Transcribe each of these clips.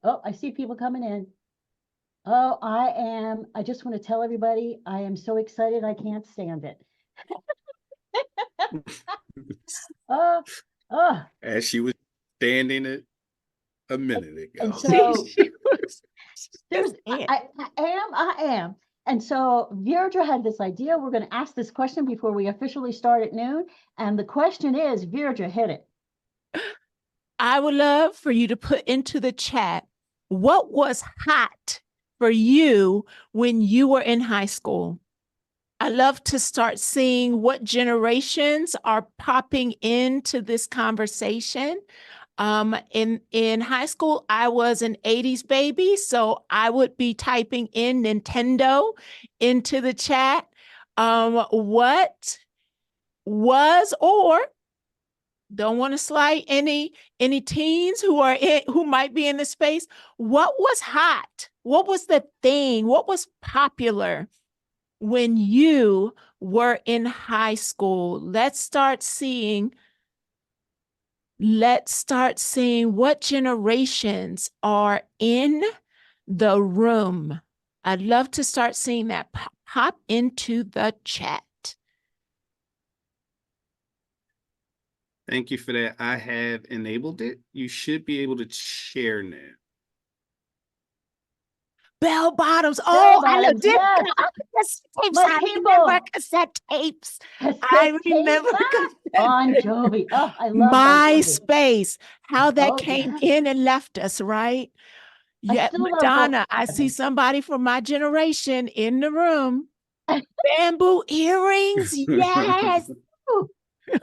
Oh, I see people coming in. Oh, I just want to tell everybody, I am so excited. I can't stand it. Oh, oh, As she was standing it a minute ago. and so She was there's, just I am. And so Veirdre had this idea. We're going to ask this question before we officially start at noon. And the question is, Veirdre, hit it. I would love for you to put into the chat, what was hot for you when you were in high school? I love to start seeing what generations are popping into this conversation. In high school, I was an 80s baby, so I would be typing in Nintendo into the chat. What was, or don't want to slight any teens who might be in the space. What was hot? What was the thing? What was popular when you were in high school? Let's start seeing what generations are in the room. I'd love to start seeing that pop into the chat. Thank you for that. I have enabled it. You should be able to share now. Bell bottoms. Oh, I know. Yes. Tapes. I remember cassette tapes. I remember Bon Jovi. Oh, I love MySpace. How that came in and left us, right? Yeah, Madonna. I see somebody from my generation in the room. Bamboo earrings. Yes.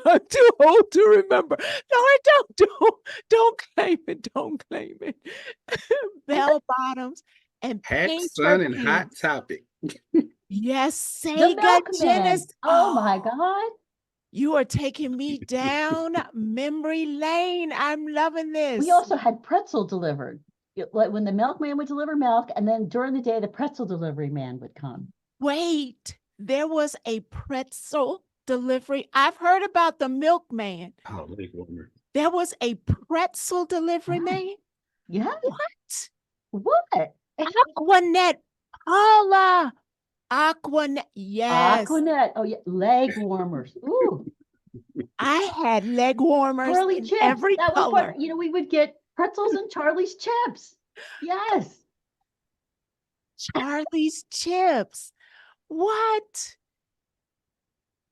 I'm too old to remember. No, I don't claim it. Don't claim it. Bell bottoms and Hat Sun and Hot Topic. Yes, Sega Genesis. Oh my God. You are taking me down memory lane. I'm loving this. We also had pretzel delivered. Like when the milkman would deliver milk, and then during the day, the pretzel delivery man would come. Wait, there was a pretzel delivery. I've heard about the milkman. Oh, leg warmer. There was a pretzel delivery man? Yeah. What? Aquanet. Paula. Aquanet. Yes. Aquanet. Oh, yeah. Leg warmers. Ooh. I had leg warmers in chips. every that color. Was what, we would get pretzels and Charlie's chips. Yes. Charlie's chips. What?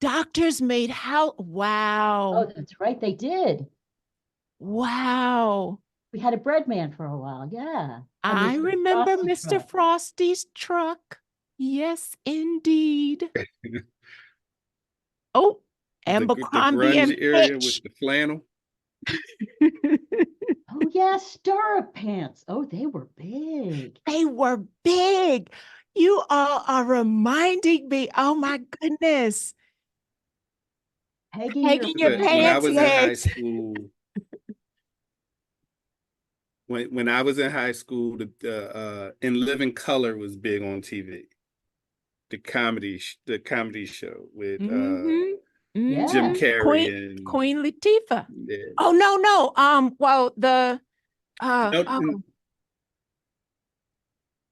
Doctors made how? Wow. Oh, that's right. They did. Wow. We had a bread man for a while. Yeah. I remember Mr. Frosty's truck. Yes, indeed. Oh, Abercrombie and area with the flannel. Oh, yeah. Stirrup pants. Oh, they were big. They were big. You all are reminding me. Oh, my goodness. Pegging your pants. When I was in high school, when I was in high school, the In Living Color was big on TV. The comedy show with Jim Carrey and Queen Latifah. Yeah. Oh no. Well, the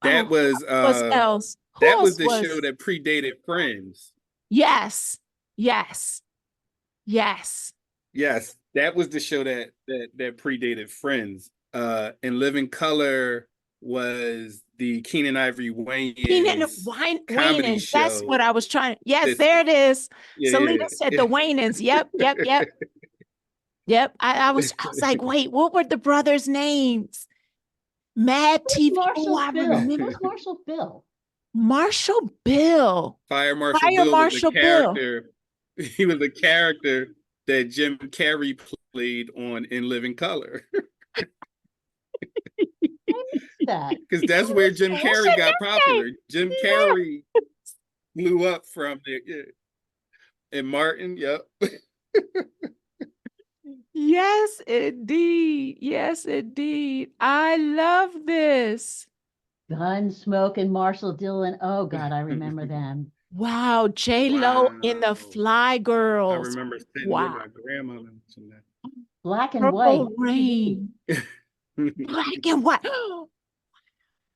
that was else? That was the show that predated Friends. Yes. That was the show that predated Friends. In Living Color was the Keenan Ivory Wayans comedy show. That's what I was trying. Yes, there it is. Selena said the Wayans. Yep. I was like, wait, what were the brothers' names? Mad TV. Marshall Bill. Marshall Bill. Fire Marshall Bill. He was a character that Jim Carrey played on In Living Color. Because that's where Jim Carrey got popular. Jim Carrey blew up from there. Yeah. And Martin, yep. Yes, indeed. I love this. Gunsmoke and Marshall Dillon. Oh God, I remember them. Wow, J-Lo in the Fly Girls. I remember sitting with my grandmother. Black and Purple white. Rain. Black and white.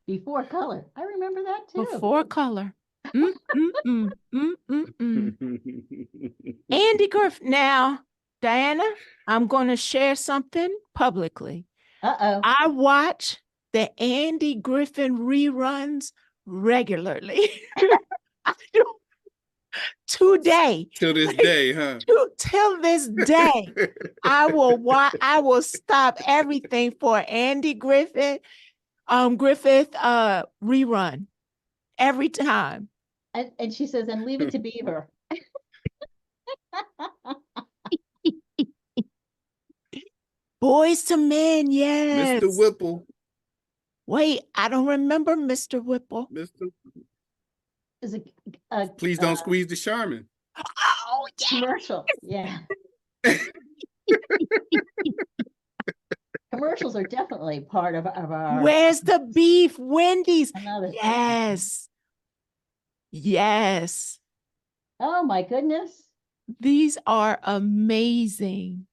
Before color. I remember that too. Before color. Andy Griffith. Now, Diana, I'm going to share something publicly. Uh-oh. I watch the Andy Griffin reruns regularly. I do. Today. Till this day, huh? Till this day. I will stop everything for Andy Griffith rerun every time. And she says, and leave it to Beaver. Boys to Men, yes. Mr. Whipple. Wait, I don't remember Mr. Whipple. Is it Please don't squeeze the Charmin. Oh, yeah. Commercial. Yeah. Commercials are definitely part of our. Where's the beef? Wendy's. Yes. Yes. Oh my goodness. These are amazing.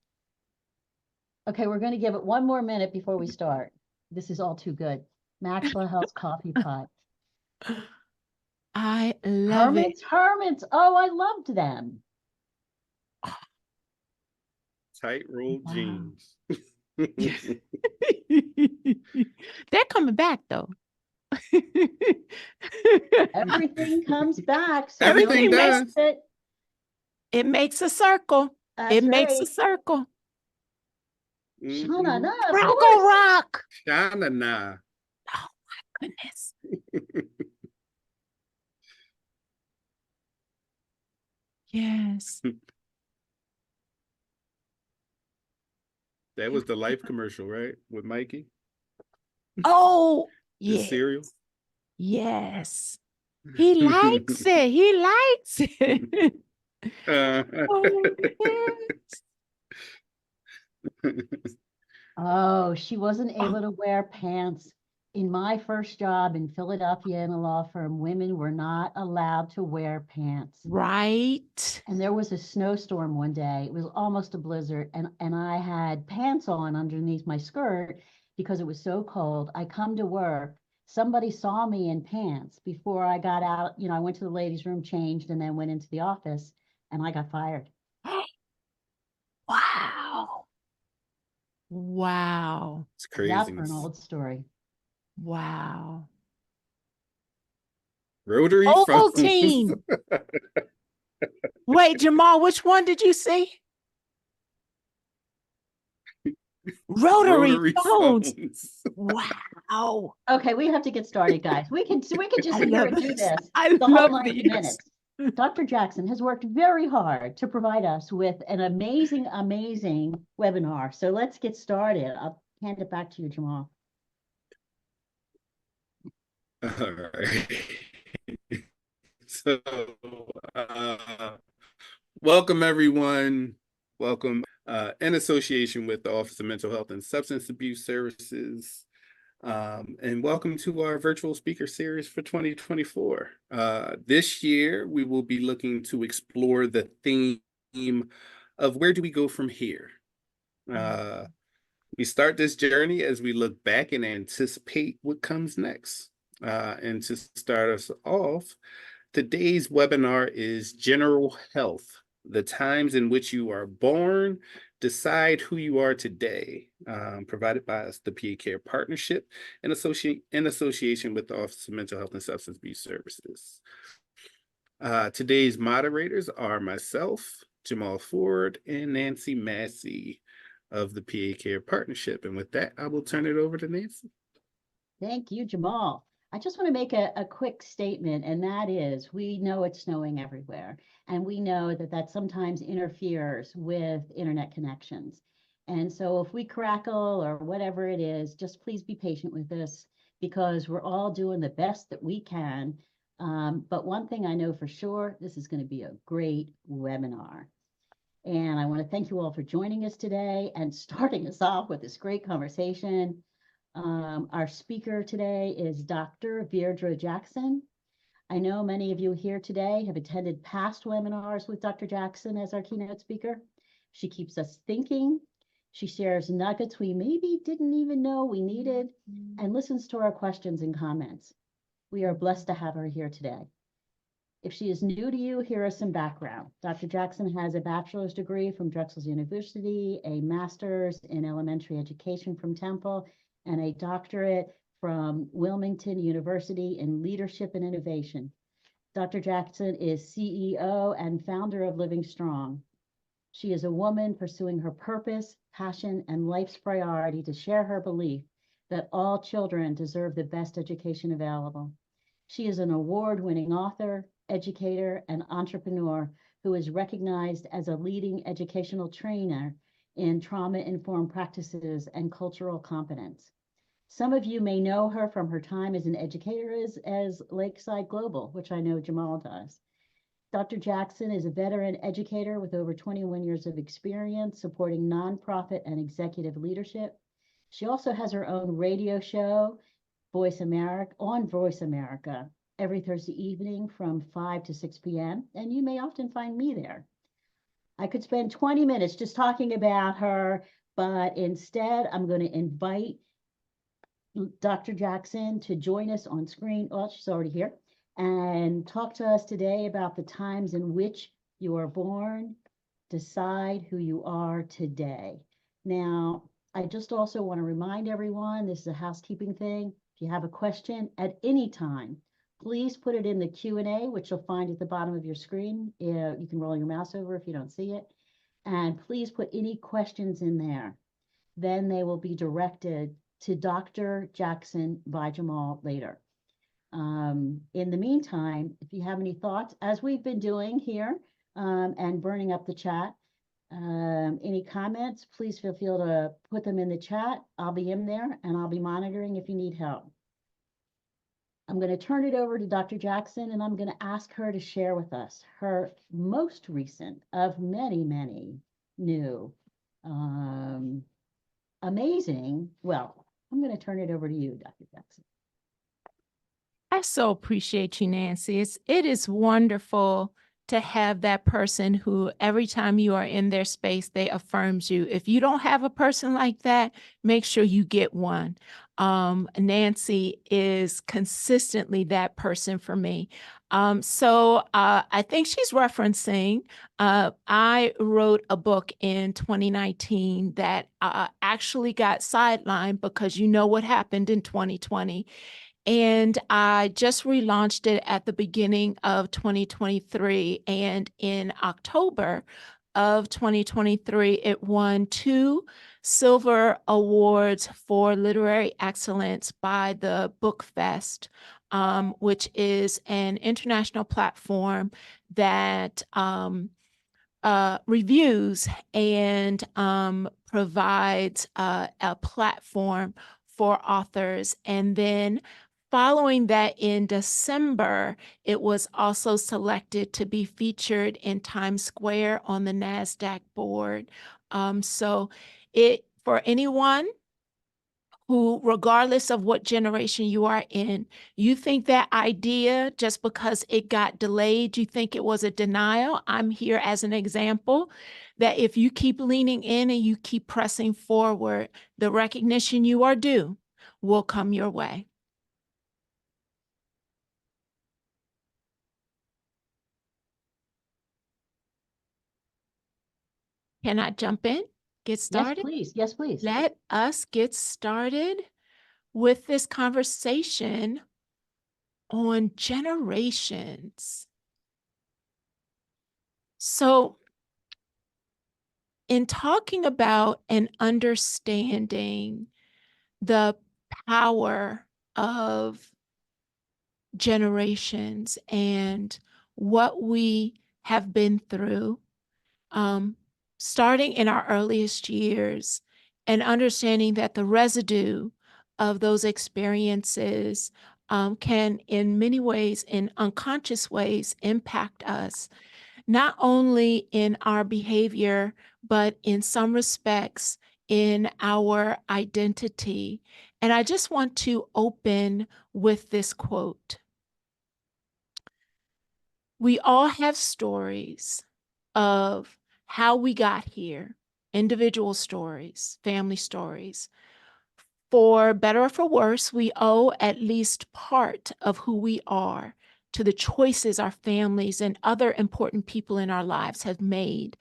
Okay, we're going to give it one more minute before we start. This is all too good. Maxwell House Coffee Pot. I love it. Hermits. Oh, I loved them. Tight rolled jeans. They're coming back though. Everything comes back. So Everything does. It makes a circle. That's makes right. a circle. Shauna, no, Rockle Rock. Shauna, nah. Oh my goodness. Yes. That was the Life commercial, right? With Mikey? Oh, The yeah. cereal? Yes. He likes it. He likes it. Oh, yes. Oh, she wasn't able to wear pants. In my first job in Philadelphia in a law firm, women were not allowed to wear pants. Right. And there was a snowstorm one day. It was almost a blizzard. And I had pants on underneath my skirt because it was so cold. I come to work. Somebody saw me in pants before I got out. You know, I went to the ladies' room, changed, and then went into the office, and I got fired. Wow. Wow. It's crazy. That for an old story. Wow. Rotary Ovaltine. Wait, Jamal, which one did you see? Rotary phones. Wow. Okay, we have to get started, guys. We can just sit here and do this the whole 90 minutes. Dr. Jackson has worked very hard to provide us with an amazing, amazing webinar. So let's get started. I'll hand it back to you, Jamal. All right. So, welcome everyone. Welcome in association with the Office of Mental Health and Substance Abuse Services. And welcome to our virtual speaker series for 2024. This year, we will be looking to explore the theme of where do we go from here? We start this journey as we look back and anticipate what comes next. And to start us off, today's webinar is General Health, the times in which you are born, decide who you are today, provided by us, the PA Care Partnership in association with the Office of Mental Health and Substance Abuse Services. Today's moderators are myself, Jamal Ford, and Nancy Massey of the PA Care Partnership. And with that, I will turn it over to Nancy. Thank you, Jamal. I just want to make a quick statement, and that is, we know it's snowing everywhere, and we know that that sometimes interferes with internet connections. And so if we crackle or whatever it is, just please be patient with us because we're all doing the best that we can. But one thing I know for sure, this is going to be a great webinar. And I want to thank you all for joining us today and starting us off with this great conversation. Our speaker today is Dr. Veirdre Jackson. I know many of you here today have attended past webinars with Dr. Jackson as our keynote speaker. She keeps us thinking. She shares nuggets we maybe didn't even know we needed and listens to our questions and comments. We are blessed to have her here today. If she is new to you, here is some background. Dr. Jackson has a bachelor's degree from Drexel University, a master's in elementary education from Temple, and a doctorate from Wilmington University in leadership and innovation. Dr. Jackson is CEO and founder of Living Strong. She is a woman pursuing her purpose, passion, and life's priority to share her belief that all children deserve the best education available. She is an award-winning author, educator, and entrepreneur who is recognized as a leading educational trainer in trauma-informed practices and cultural competence. Some of you may know her from her time as an educator as Lakeside Global, which I know Jamal does. Dr. Jackson is a veteran educator with over 21 years of experience supporting nonprofit and executive leadership. She also has her own radio show, Voice America, every Thursday evening from 5 to 6 p.m., and you may often find me there. I could spend 20 minutes just talking about her, but instead I'm going to invite Dr. Jackson to join us on screen. Well, she's already here, and talk to us today about the times in which you are born. Decide who you are today. Now, I just also want to remind everyone, this is a housekeeping thing. If you have a question at any time, please put it in the Q&A, which you'll find at the bottom of your screen. You can roll your mouse over if you don't see it. And please put any questions in there. Then they will be directed to Dr. Jackson by Jamal later. In the meantime, if you have any thoughts, as we've been doing here and burning up the chat, any comments, please feel free to put them in the chat. I'll be in there and I'll be monitoring if you need help. I'm going to turn it over to Dr. Jackson, and I'm going to ask her to share with us her most recent of many, many new, amazing. Well, I'm going to turn it over to you, Dr. Jackson. I so appreciate you, Nancy. It is wonderful to have that person who every time you are in their space, they affirms you. If you don't have a person like that, make sure you get one. Nancy is consistently that person for me. So I think she's referencing, I wrote a book in 2019 that actually got sidelined because you know what happened in 2020. And I just relaunched it at the beginning of 2023. And in October of 2023, it won 2 silver awards for literary excellence by the Book Fest, which is an international platform that reviews and provides a platform for authors. And then following that, in December, it was also selected to be featured in Times Square on the NASDAQ board. So for anyone who, regardless of what generation you are in, you think that idea, just because it got delayed, you think it was a denial. I'm here as an example that if you keep leaning in and you keep pressing forward, the recognition you are due will come your way. Can I jump in? Get started? Yes, please. Yes, please. Let us get started with this conversation on generations. So, in talking about and understanding the power of generations and what we have been through, starting in our earliest years and understanding that the residue of those experiences can, in many ways, in unconscious ways, impact us, not only in our behavior, but in some respects in our identity. And I just want to open with this quote. We all have stories of how we got here, individual stories, family stories. For better or for worse, we owe at least part of who we are to the choices our families and other important people in our lives have made,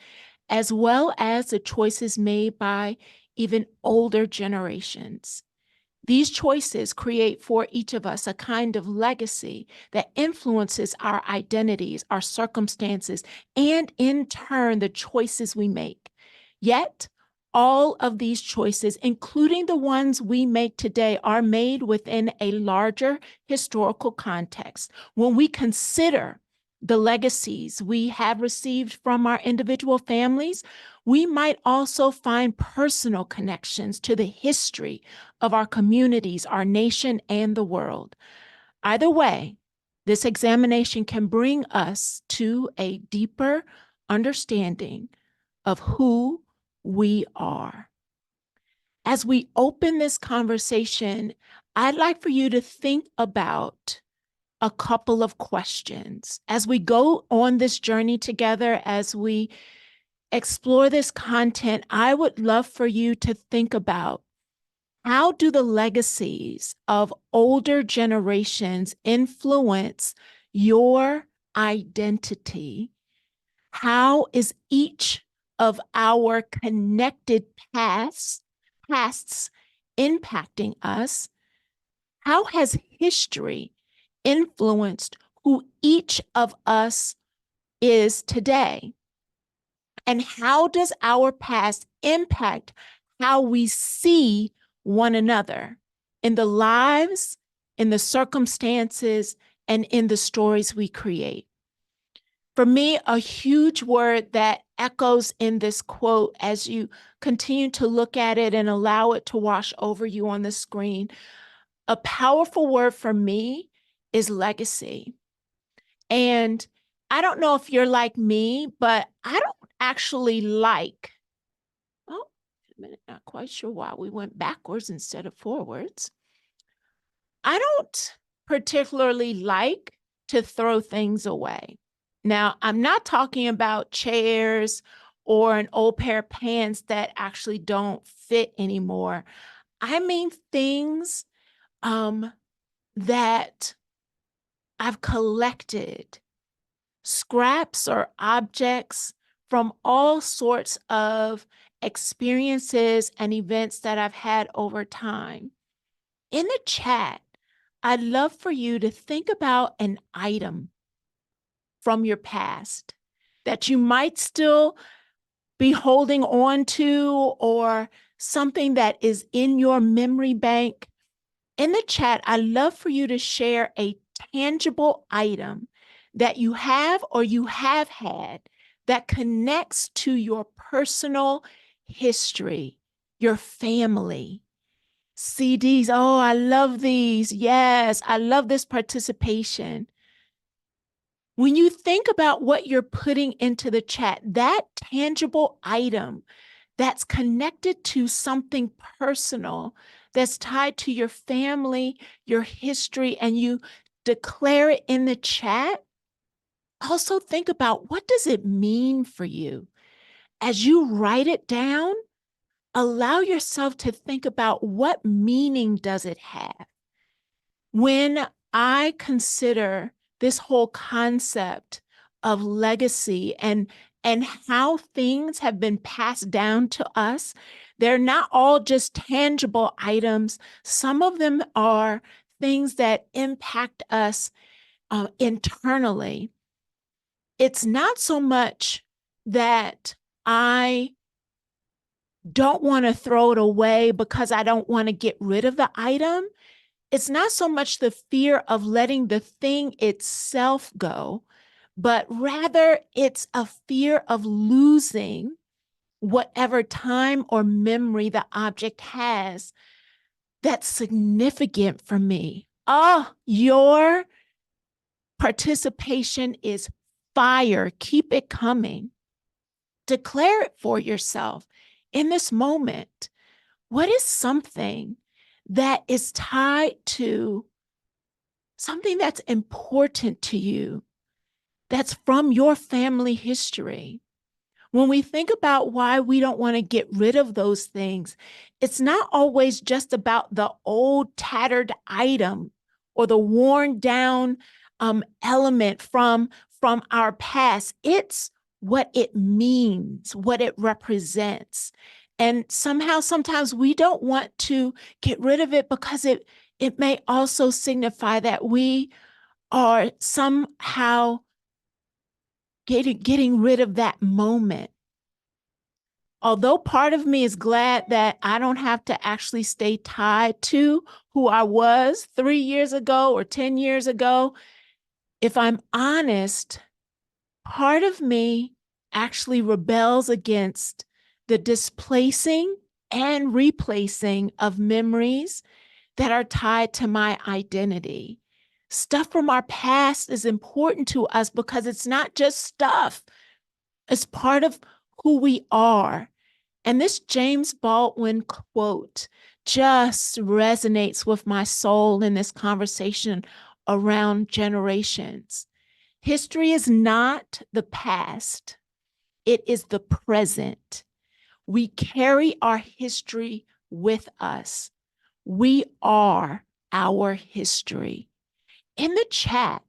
as well as the choices made by even older generations. These choices create for each of us a kind of legacy that influences our identities, our circumstances, and in turn, the choices we make. Yet, all of these choices, including the ones we make today, are made within a larger historical context. When we consider the legacies we have received from our individual families, we might also find personal connections to the history of our communities, our nation, and the world. Either way, this examination can bring us to a deeper understanding of who we are. As we open this conversation, I'd like for you to think about a couple of questions. As we go on this journey together, as we explore this content, I would love for you to think about, how do the legacies of older generations influence your identity? How is each of our connected pasts impacting us? How has history influenced who each of us is today? And how does our past impact how we see one another in the lives, in the circumstances, and in the stories we create? For me, a huge word that echoes in this quote as you continue to look at it and allow it to wash over you on the screen, a powerful word for me is legacy. And I don't know if you're like me, but I don't actually like, oh, a minute, not quite sure why we went backwards instead of forwards. I don't particularly like to throw things away. Now, I'm not talking about chairs or an old pair of pants that actually don't fit anymore. I mean things that I've collected, scraps or objects from all sorts of experiences and events that I've had over time. In the chat, I'd love for you to think about an item from your past that you might still be holding on to, or something that is in your memory bank. In the chat, I'd love for you to share a tangible item that you have or you have had that connects to your personal history, your family. CDs, oh, I love these. Yes, I love this participation. When you think about what you're putting into the chat, that tangible item that's connected to something personal, that's tied to your family, your history, and you declare it in the chat, also think about, what does it mean for you? As you write it down, allow yourself to think about, what meaning does it have? When I consider this whole concept of legacy and how things have been passed down to us, they're not all just tangible items. Some of them are things that impact us internally. It's not so much that I don't want to throw it away because I don't want to get rid of the item. It's not so much the fear of letting the thing itself go, but rather it's a fear of losing whatever time or memory the object has that's significant for me. Oh, your participation is fire. Keep it coming. Declare it for yourself in this moment. What is something that is tied to something that's important to you, that's from your family history? When we think about why we don't want to get rid of those things, it's not always just about the old tattered item or the worn down element from our past. It's what it means, what it represents. And somehow, sometimes we don't want to get rid of it because it may also signify that we are somehow getting rid of that moment. Although part of me is glad that I don't have to actually stay tied to who I was 3 years ago or 10 years ago, if I'm honest, part of me actually rebels against the displacing and replacing of memories that are tied to my identity. Stuff from our past is important to us because it's not just stuff. It's part of who we are. And this James Baldwin quote just resonates with my soul in this conversation around generations. History is not the past. It is the present. We carry our history with us. We are our history. In the chat,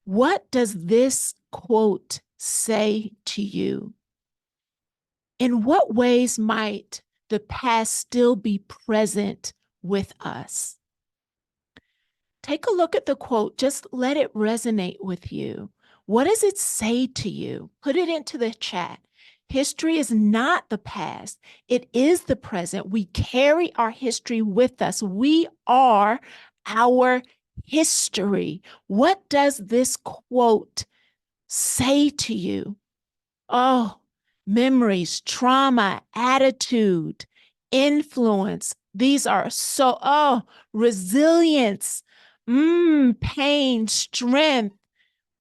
what does this quote say to you? In what ways might the past still be present with us? Take a look at the quote. Just let it resonate with you. What does it say to you? Put it into the chat. History is not the past. It is the present. We carry our history with us. We are our history. What does this quote say to you? Oh, memories, trauma, attitude, influence. These are resilience, pain, strength.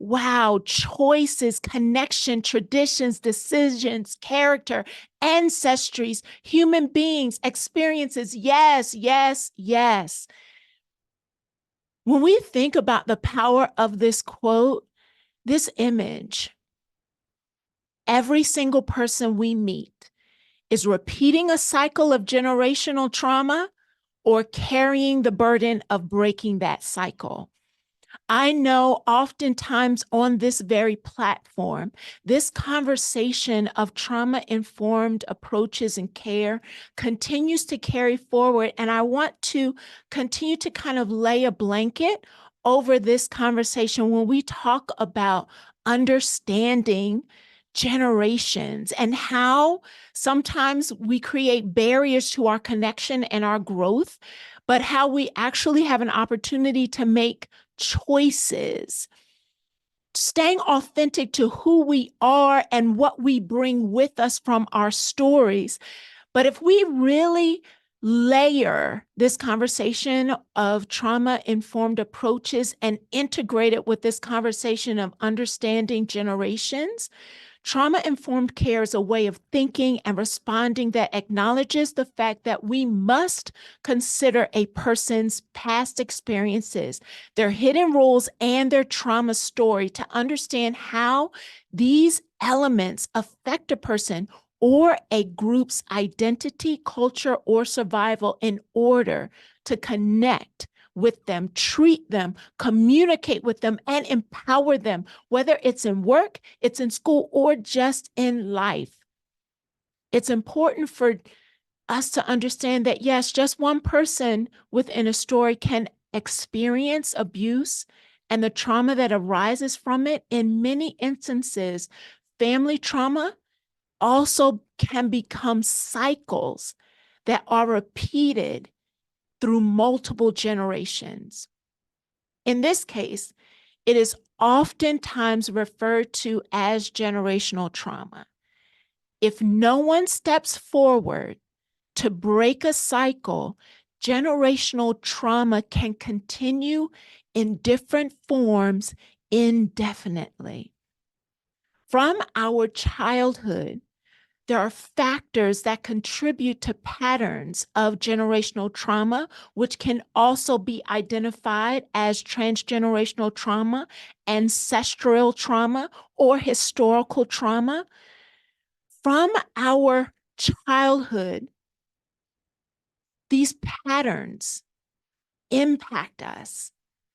Wow, choices, connection, traditions, decisions, character, ancestries, human beings, experiences. Yes, yes, yes. When we think about the power of this quote, this image, every single person we meet is repeating a cycle of generational trauma or carrying the burden of breaking that cycle. I know oftentimes on this very platform, this conversation of trauma-informed approaches and care continues to carry forward. And I want to continue to kind of lay a blanket over this conversation when we talk about understanding generations and how sometimes we create barriers to our connection and our growth, but how we actually have an opportunity to make choices, staying authentic to who we are and what we bring with us from our stories. But if we really layer this conversation of trauma-informed approaches and integrate it with this conversation of understanding generations, trauma-informed care is a way of thinking and responding that acknowledges the fact that we must consider a person's past experiences, their hidden roles, and their trauma story to understand how these elements affect a person or a group's identity, culture, or survival in order to connect with them, treat them, communicate with them, and empower them, whether it's in work, it's in school, or just in life. It's important for us to understand that, yes, just one person within a story can experience abuse and the trauma that arises from it. In many instances, family trauma also can become cycles that are repeated through multiple generations. In this case, it is oftentimes referred to as generational trauma. If no one steps forward to break a cycle, generational trauma can continue in different forms indefinitely. From our childhood there are factors that contribute to patterns of generational trauma, which can also be identified as transgenerational trauma, ancestral trauma, or historical trauma. From our childhood, these patterns impact us,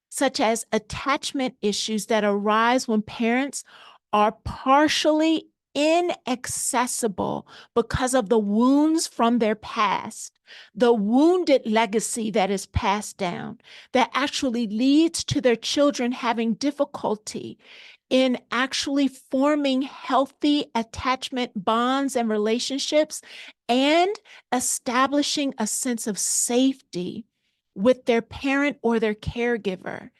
such as attachment issues that arise when parents are partially inaccessible because of the wounds from their past, the wounded legacy that is passed down that actually leads to their children having difficulty in actually forming healthy attachment bonds and relationships and establishing a sense of safety with their parent or their caregiver.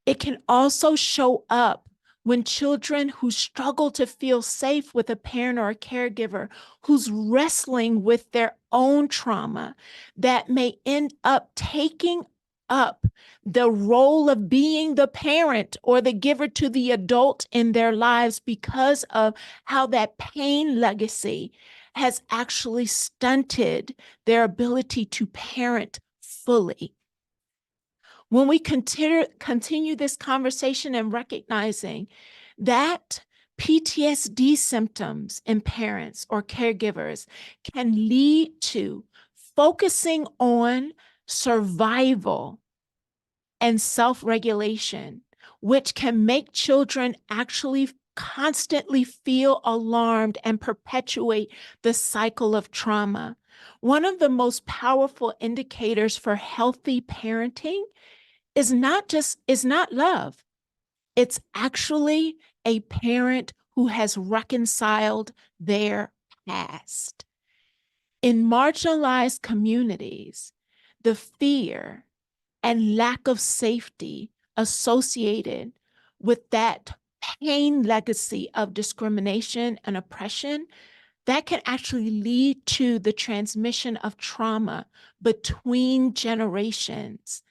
It can also show up when children who struggle to feel safe with a parent or a caregiver who's wrestling with their own trauma that may end up taking up the role of being the parent or the giver to the adult in their lives because of how that pain legacy has actually stunted their ability to parent fully. When we continue this conversation and recognizing that PTSD symptoms in parents or caregivers can lead to focusing on survival and self-regulation, which can make children actually constantly feel alarmed and perpetuate the cycle of trauma. One of the most powerful indicators for healthy parenting is not love. It's actually a parent who has reconciled their past. In marginalized communities, the fear and lack of safety associated with that pain legacy of discrimination and oppression, that can actually lead to the transmission of trauma between generations.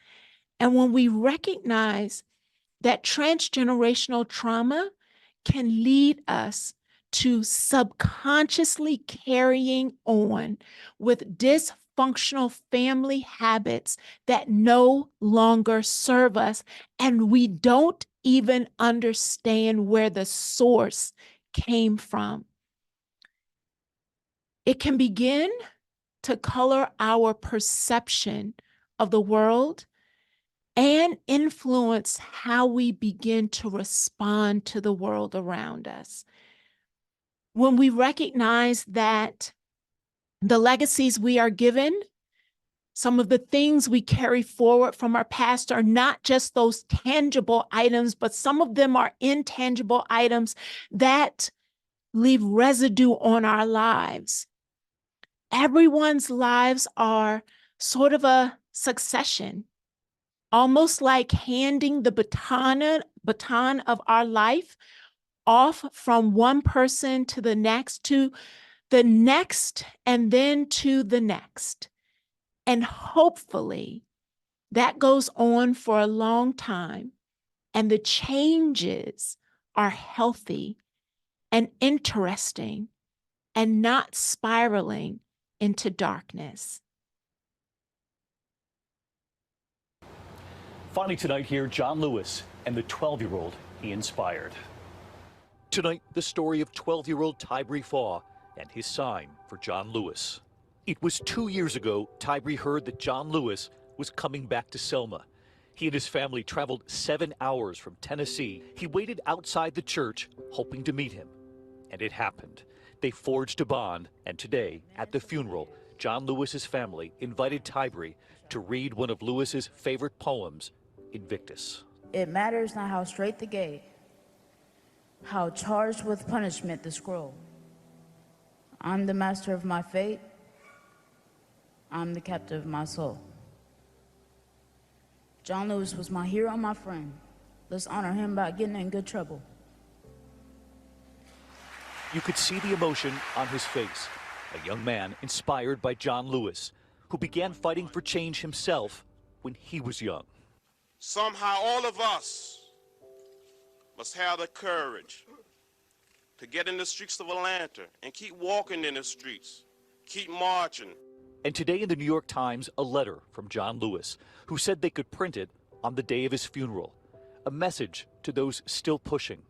And when we recognize that transgenerational trauma can lead us to subconsciously carrying on with dysfunctional family habits that no longer serve us, and we don't even understand where the source came from. It can begin to color our perception of the world and influence how we begin to respond to the world around us. When we recognize that the legacies we are given, some of the things we carry forward from our past are not just those tangible items, but some of them are intangible items that leave residue on our lives. Everyone's lives are sort of a succession, almost like handing the baton of our life off from one person to the next, and then to the next. And hopefully that goes on for a long time, and the changes are healthy and interesting and not spiraling into darkness. Finally tonight here, John Lewis and the 12-year-old he inspired. Tonight, the story of 12-year-old Tybree Faw and his sign for John Lewis. It was 2 years ago Tybree heard that John Lewis was coming back to Selma. He and his family traveled 7 hours from Tennessee. He waited outside the church hoping to meet him, and it happened. They forged a bond, and today, at the funeral, John Lewis's family invited Tybree to read one of Lewis's favorite poems, Invictus. It matters not how straight the gate, how charged with punishment the scroll. I'm the master of my fate. I'm the captive of my soul. John Lewis was my hero and my friend. Let's honor him by getting in good trouble. You could see the emotion on his face. A young man inspired by John Lewis, who began fighting for change himself when he was young. Somehow all of us must have the courage to get in the streets of Atlanta and keep walking in the streets, keep marching. And today in the New York Times, a letter from John Lewis, who said they could print it on the day of his funeral. A message to those still pushing.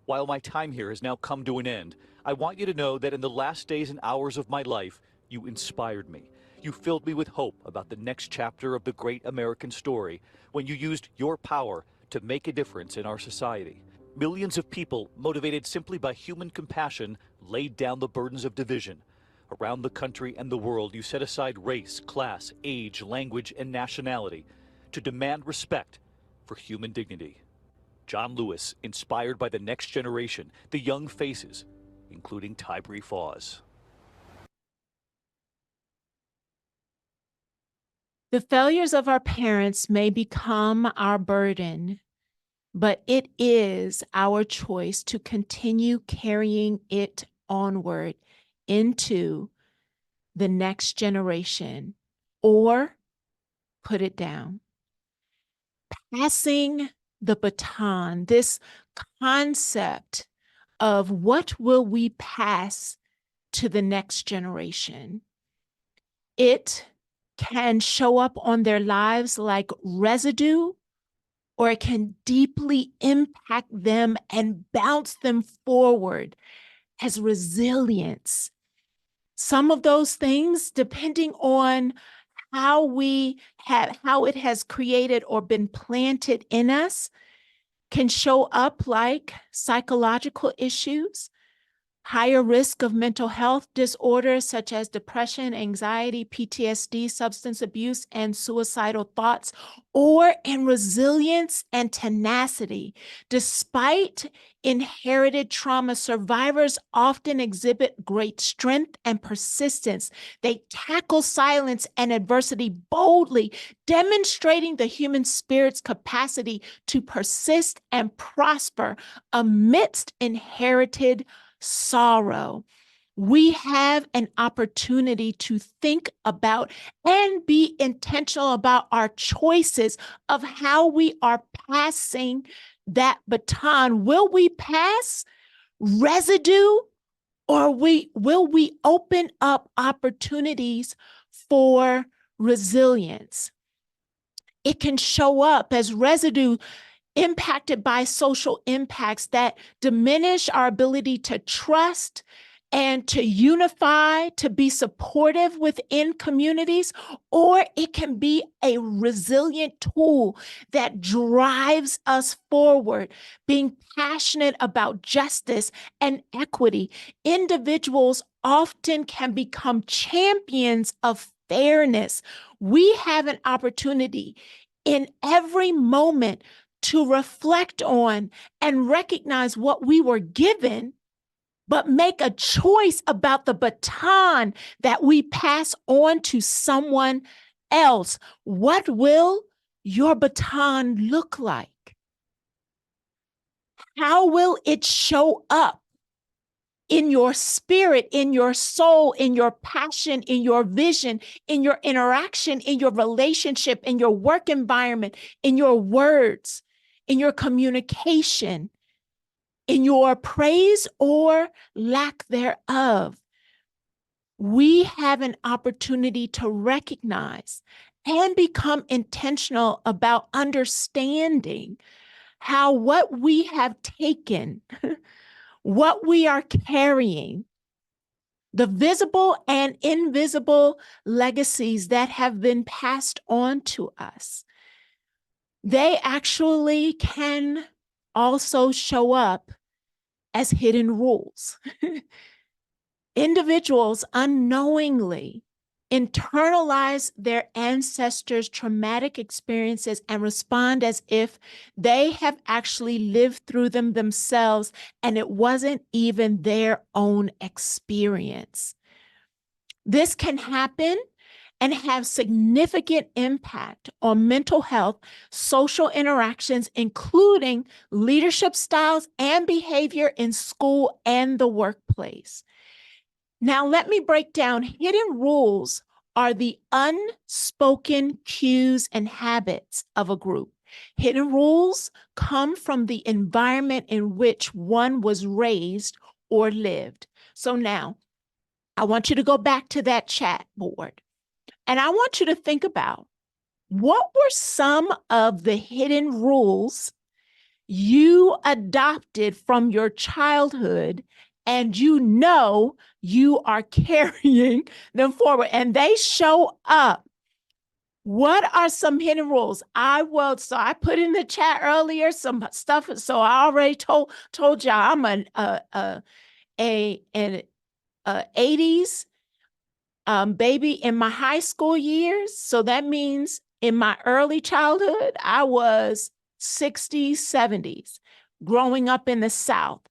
While my time here has now come to an end, I want you to know that in the last days and hours of my life, you inspired me. You filled me with hope about the next chapter of the great American story when you used your power to make a difference in our society. Millions of people, motivated simply by human compassion, laid down the burdens of division. Around the country and the world, you set aside race, class, age, language, and nationality to demand respect for human dignity. John Lewis, inspired by the next generation, the young faces, including Tybri Fawes. The failures of our parents may become our burden, but it is our choice to continue carrying it onward into the next generation or put it down. Passing the baton, this concept of what will we pass to the next generation. It can show up on their lives like residue, or it can deeply impact them and bounce them forward as resilience. Some of those things, depending on how it has created or been planted in us, can show up like psychological issues, higher risk of mental health disorders such as depression, anxiety, PTSD, substance abuse, and suicidal thoughts, or in resilience and tenacity. Despite inherited trauma, survivors often exhibit great strength and persistence. They tackle silence and adversity boldly, demonstrating the human spirit's capacity to persist and prosper amidst inherited sorrow. We have an opportunity to think about and be intentional about our choices of how we are passing that baton. Will we pass residue, or will we open up opportunities for resilience? It can show up as residue impacted by social impacts that diminish our ability to trust and to unify, to be supportive within communities, or it can be a resilient tool that drives us forward, being passionate about justice and equity. Individuals often can become champions of fairness. We have an opportunity in every moment to reflect on and recognize what we were given, but make a choice about the baton that we pass on to someone else. What will your baton look like? How will it show up in your spirit, in your soul, in your passion, in your vision, in your interaction, in your relationship, in your work environment, in your words, in your communication, in your praise or lack thereof? We have an opportunity to recognize and become intentional about understanding how what we have taken, what we are carrying, the visible and invisible legacies that have been passed on to us, they actually can also show up as hidden rules. Individuals unknowingly internalize their ancestors' traumatic experiences and respond as if they have actually lived through them themselves and it wasn't even their own experience. This can happen and have significant impact on mental health, social interactions, including leadership styles and behavior in school and the workplace. Now, let me break down. Hidden rules are the unspoken cues and habits of a group. Hidden rules come from the environment in which one was raised or lived. So now I want you to go back to that chat board, and I want you to think about what were some of the hidden rules you adopted from your childhood, and you are carrying them forward, and they show up. What are some hidden rules? So I put in the chat earlier some stuff. So I already told y'all I'm an 80s baby in my high school years. So that means in my early childhood, I was 60s, 70s, growing up in the South.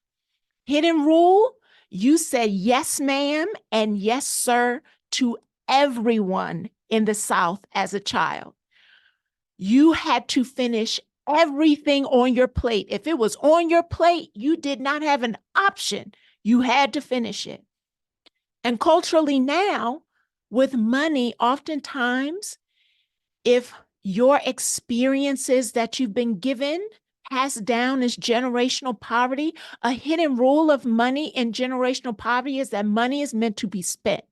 Hidden rule, you said yes, ma'am, and yes, sir, to everyone in the South as a child. You had to finish everything on your plate. If it was on your plate, you did not have an option. You had to finish it. And culturally now, with money, oftentimes, if your experiences that you've been given passed down as generational poverty, a hidden rule of money and generational poverty is that money is meant to be spent.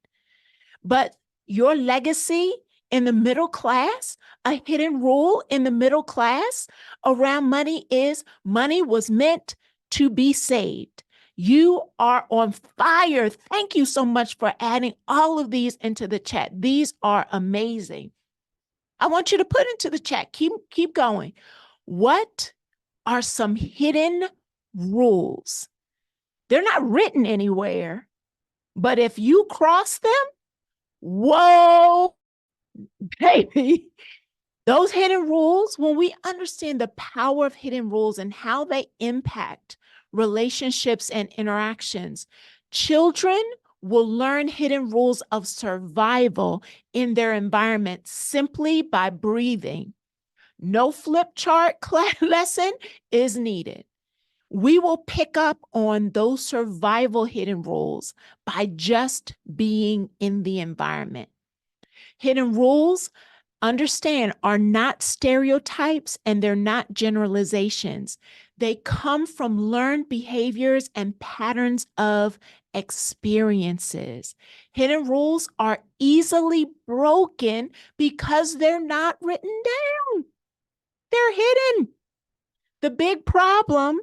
But your legacy in the middle class, a hidden rule in the middle class around money is money was meant to be saved. You are on fire. Thank you so much for adding all of these into the chat. These are amazing. I want you to put into the chat. Keep going. What are some hidden rules? They're not written anywhere, but if you cross them, whoa, baby. Those hidden rules, when we understand the power of hidden rules and how they impact relationships and interactions, children will learn hidden rules of survival in their environment simply by breathing. No flip chart lesson is needed. We will pick up on those survival hidden rules by just being in the environment. Hidden rules, understand, are not stereotypes and they're not generalizations. They come from learned behaviors and patterns of experiences. Hidden rules are easily broken because they're not written down. They're hidden. The big problem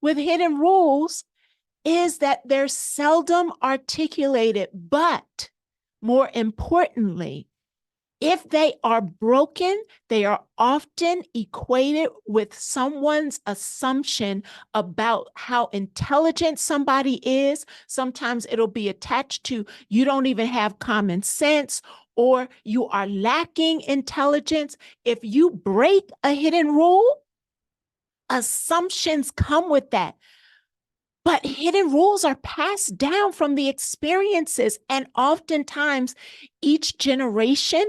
with hidden rules is that they're seldom articulated, but more importantly, if they are broken, they are often equated with someone's assumption about how intelligent somebody is. Sometimes it'll be attached to you don't even have common sense or you are lacking intelligence. If you break a hidden rule, assumptions come with that. But hidden rules are passed down from the experiences, and oftentimes each generation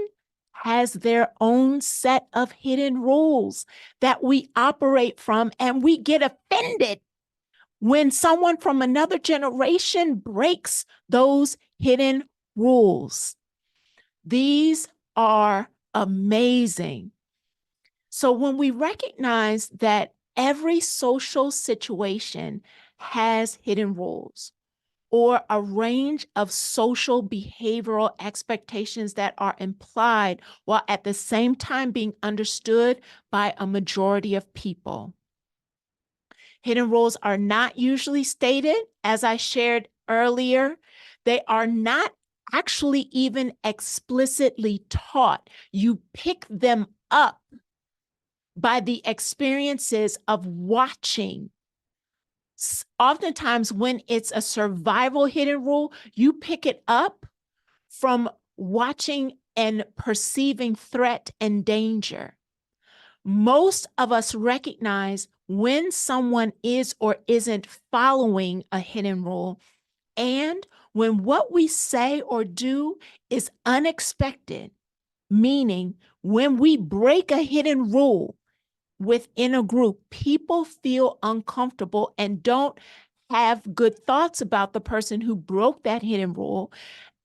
has their own set of hidden rules that we operate from, and we get offended when someone from another generation breaks those hidden rules. These are amazing. So when we recognize that every social situation has hidden rules or a range of social behavioral expectations that are implied while at the same time being understood by a majority of people. Hidden rules are not usually stated, as I shared earlier. They are not actually even explicitly taught. You pick them up by the experiences of watching. Oftentimes, when it's a survival hidden rule, you pick it up from watching and perceiving threat and danger. Most of us recognize when someone is or isn't following a hidden rule, and when what we say or do is unexpected, meaning when we break a hidden rule within a group, people feel uncomfortable and don't have good thoughts about the person who broke that hidden rule.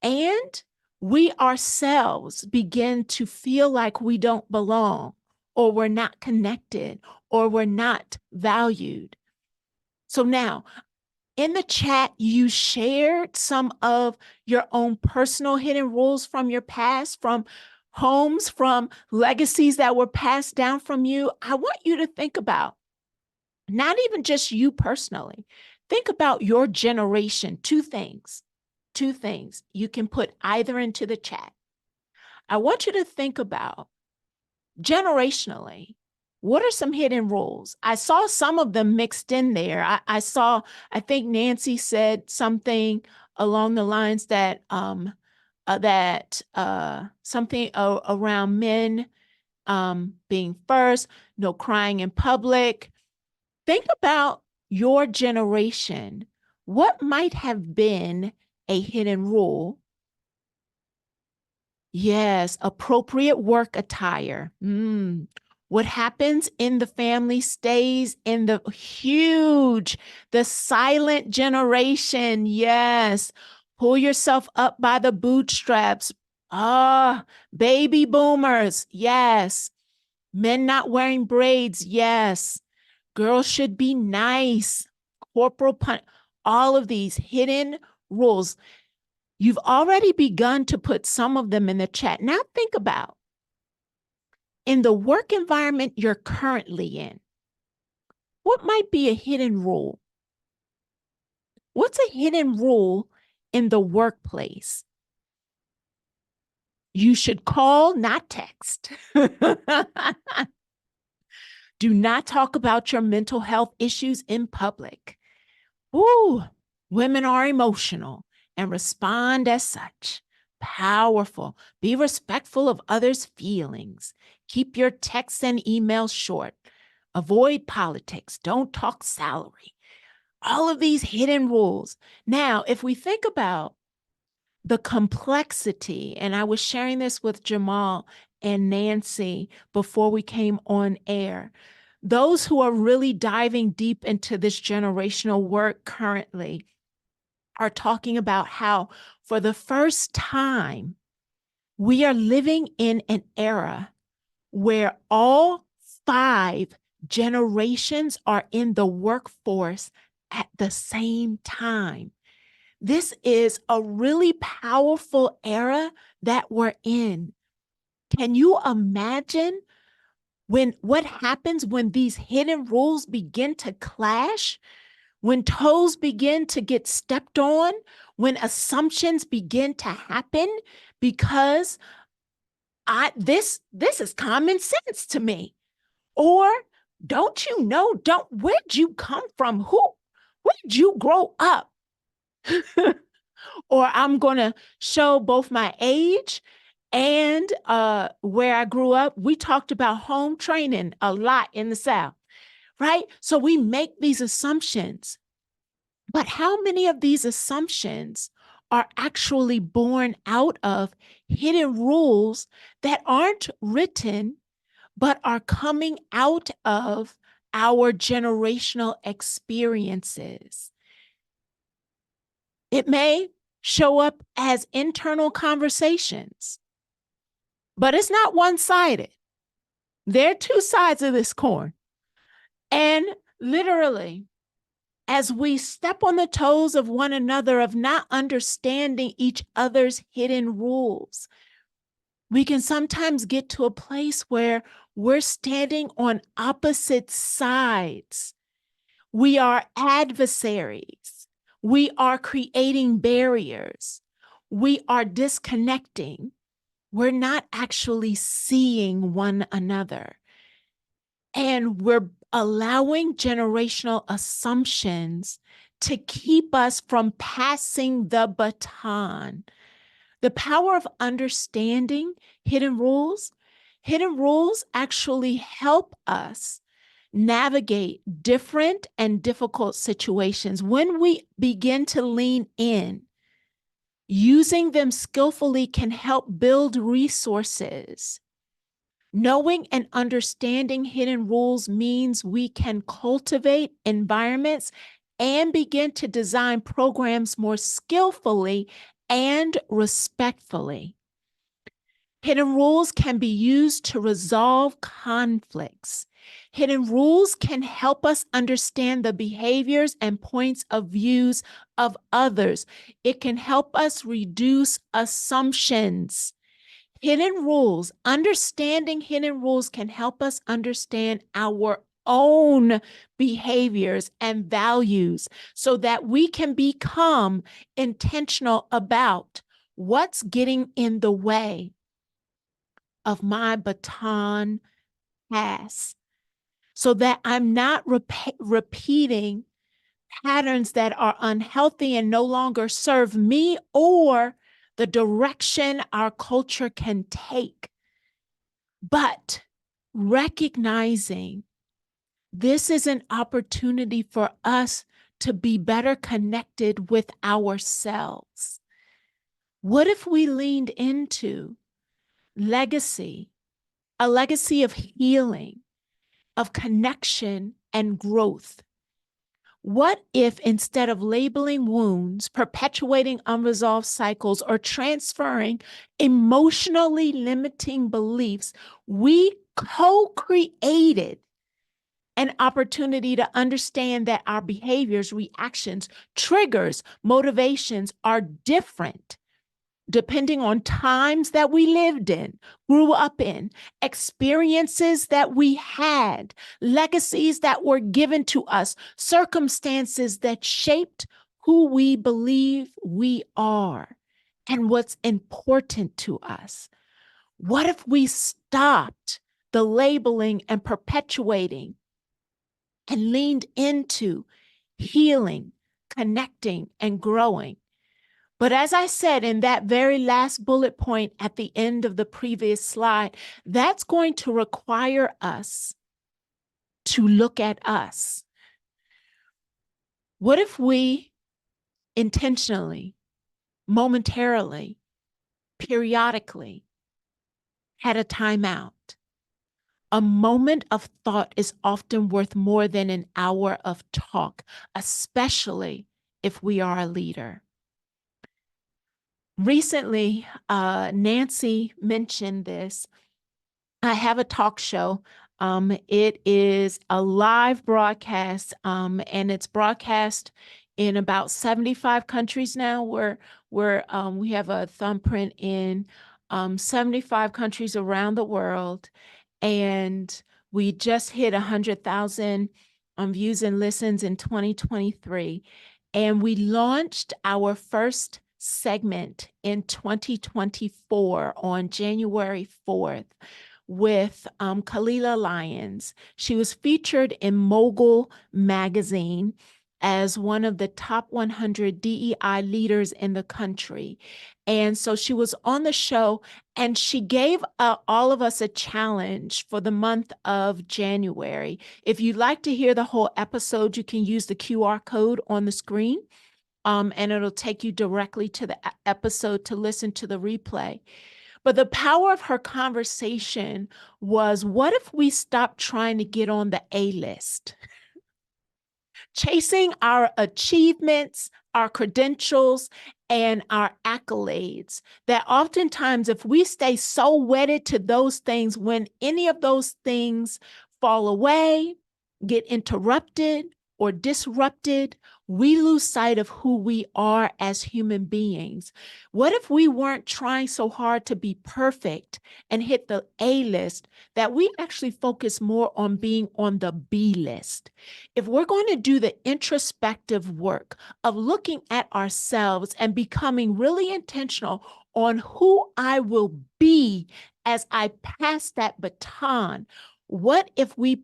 And we ourselves begin to feel like we don't belong, or we're not connected, or we're not valued. So now In the chat, you shared some of your own personal hidden rules from your past, from homes, from legacies that were passed down from you. I want you to think about not even just you personally. Think about your generation. Two things you can put either into the chat. I want you to think about generationally, what are some hidden rules? I saw some of them mixed in there. I think Nancy said something along the lines that something around men being first, no crying in public. Think about your generation. What might have been a hidden rule? Yes, appropriate work attire. What happens in the family stays in the silent generation. Yes. Pull yourself up by the bootstraps. Baby boomers. Yes. Men not wearing braids. Yes. Girls should be nice. Corporal punch. All of these hidden rules. You've already begun to put some of them in the chat. Now think about in the work environment you're currently in, what might be a hidden rule? What's a hidden rule in the workplace? You should call, not text. Do not talk about your mental health issues in public. Ooh, women are emotional and respond as such. Powerful. Be respectful of others' feelings. Keep your texts and emails short. Avoid politics. Don't talk salary. All of these hidden rules. Now, if we think about the complexity, and I was sharing this with Jamal and Nancy before we came on air, those who are really diving deep into this generational work currently are talking about how for the first time, we are living in an era where all 5 generations are in the workforce at the same time. This is a really powerful era that we're in. Can you imagine what happens when these hidden rules begin to clash? When toes begin to get stepped on, when assumptions begin to happen, because this is common sense to me. Or don't you know, where'd you come from? Where'd you grow up? Or I'm going to show both my age and where I grew up. We talked about home training a lot in the South. Right? So we make these assumptions, but how many of these assumptions are actually born out of hidden rules that aren't written, but are coming out of our generational experiences? It may show up as internal conversations, but it's not one-sided. There are 2 sides of this coin. And literally, as we step on the toes of one another, of not understanding each other's hidden rules, we can sometimes get to a place where we're standing on opposite sides. We are adversaries. We are creating barriers. We are disconnecting. We're not actually seeing one another. And we're allowing generational assumptions to keep us from passing the baton. The power of understanding hidden rules actually help us navigate different and difficult situations. When we begin to lean in, using them skillfully can help build resources. Knowing and understanding hidden rules means we can cultivate environments and begin to design programs more skillfully and respectfully. Hidden rules can be used to resolve conflicts. Hidden rules can help us understand the behaviors and points of views of others. It can help us reduce assumptions. Hidden rules, understanding hidden rules can help us understand our own behaviors and values so that we can become intentional about what's getting in the way of my baton pass, so that I'm not repeating patterns that are unhealthy and no longer serve me or the direction our culture can take. But recognizing this is an opportunity for us to be better connected with ourselves. What if we leaned into legacy, a legacy of healing, of connection and growth? What if instead of labeling wounds, perpetuating unresolved cycles, or transferring emotionally limiting beliefs, we co-created an opportunity to understand that our behaviors, reactions, triggers, motivations are different depending on times that we lived in, grew up in, experiences that we had, legacies that were given to us, circumstances that shaped who we believe we are and what's important to us? What if we stopped the labeling and perpetuating and leaned into healing, connecting, and growing? But as I said in that very last bullet point at the end of the previous slide, that's going to require us to look at us. What if we intentionally, momentarily, periodically had a timeout? A moment of thought is often worth more than an hour of talk, especially if we are a leader. Recently, Nancy mentioned this. I have a talk show. It is a live broadcast, and it's broadcast in about 75 countries now. We have a thumbprint in 75 countries around the world, and we just hit 100,000 views and listens in 2023. And we launched our first segment in 2024 on January 4th with Kalila Lyons. She was featured in Mogul magazine as one of the top 100 DEI leaders in the country. And so she was on the show, and she gave all of us a challenge for the month of January. If you'd like to hear the whole episode, you can use the QR code on the screen. And it'll take you directly to the episode to listen to the replay. But the power of her conversation was, what if we stopped trying to get on the A-list? Chasing our achievements, our credentials, and our accolades, that oftentimes if we stay so wedded to those things, when any of those things fall away, get interrupted, or disrupted, we lose sight of who we are as human beings. What if we weren't trying so hard to be perfect and hit the A list, that we actually focus more on being on the B list? If we're going to do the introspective work of looking at ourselves and becoming really intentional on who I will be as I pass that baton, what if we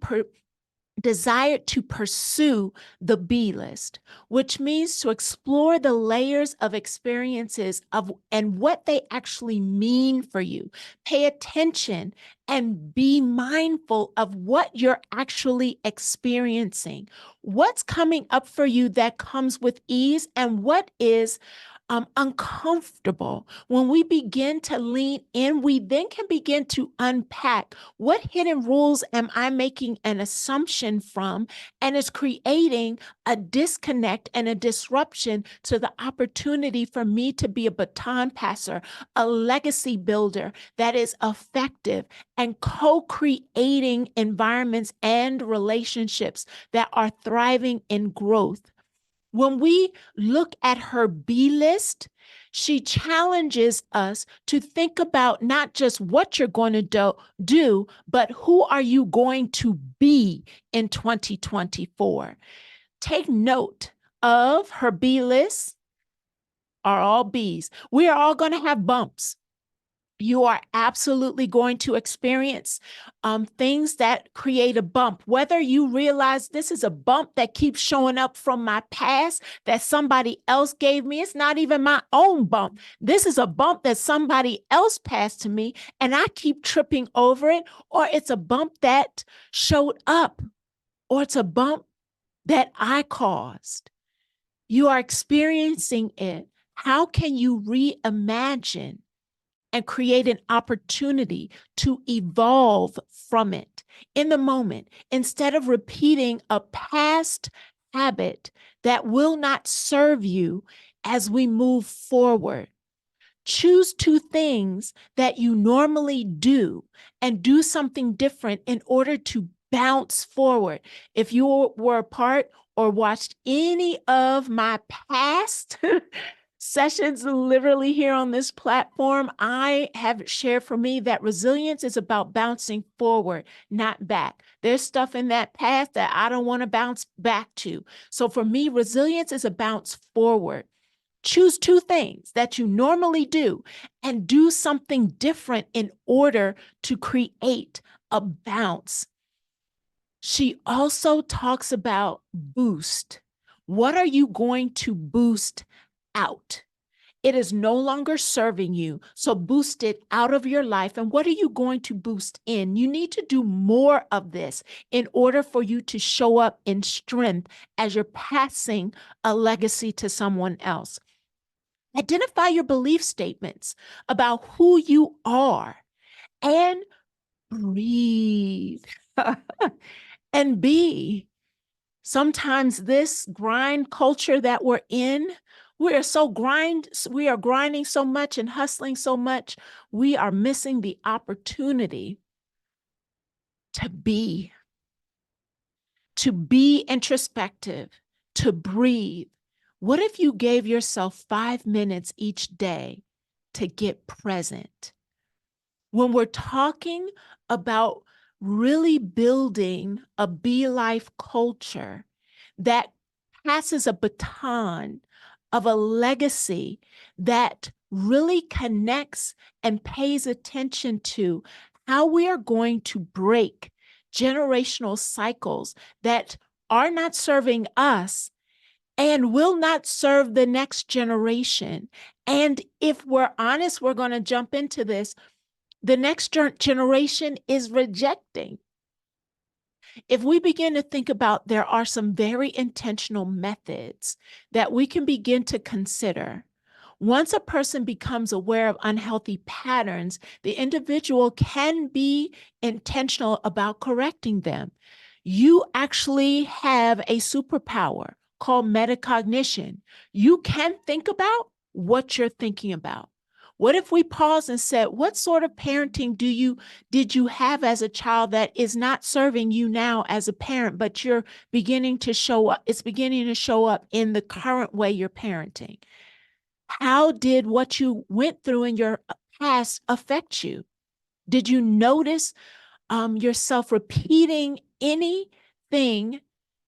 desired to pursue the B list, which means to explore the layers of experiences and what they actually mean for you. Pay attention and be mindful of what you're actually experiencing. What's coming up for you that comes with ease, and what is uncomfortable, when we begin to lean in, we then can begin to unpack what hidden rules am I making an assumption from, and is creating a disconnect and a disruption to the opportunity for me to be a baton passer, a legacy builder that is effective and co-creating environments and relationships that are thriving in growth. When we look at her B list, she challenges us to think about not just what you're going to do, but who are you going to be in 2024. Take note of her B list are all Bs. We are all going to have bumps. You are absolutely going to experience things that create a bump, whether you realize this is a bump that keeps showing up from my past that somebody else gave me. It's not even my own bump. This is a bump that somebody else passed to me and I keep tripping over it, or it's a bump that showed up, or it's a bump that I caused. You are experiencing it. How can you reimagine and create an opportunity to evolve from it in the moment, instead of repeating a past habit that will not serve you as we move forward? Choose two things that you normally do and do something different in order to bounce forward. If you were a part or watched any of my past sessions literally here on this platform, I have shared for me that resilience is about bouncing forward, not back. There's stuff in that past that I don't want to bounce back to. So for me, resilience is a bounce forward. Choose two things that you normally do and do something different in order to create a bounce. She also talks about boost. What are you going to boost out? It is no longer serving you, so boost it out of your life. And what are you going to boost in? You need to do more of this in order for you to show up in strength as you're passing a legacy to someone else. Identify your belief statements about who you are and breathe and be. Sometimes this grind culture that we're in, we are grinding so much and hustling so much, we are missing the opportunity to be introspective, to breathe. What if you gave yourself 5 minutes each day to get present? When we're talking about really building a Be Life culture that passes a baton of a legacy that really connects and pays attention to how we are going to break generational cycles that are not serving us and will not serve the next generation. And if we're honest, we're going to jump into this. The next generation is rejecting. If we begin to think about, there are some very intentional methods that we can begin to consider. Once a person becomes aware of unhealthy patterns, the individual can be intentional about correcting them. You actually have a superpower called metacognition. You can think about what you're thinking about. What if we pause and said, what sort of parenting did you have as a child that is not serving you now as a parent, but you're beginning to show up, it's beginning to show up in the current way you're parenting? How did what you went through in your past affect you? Did you notice yourself repeating anything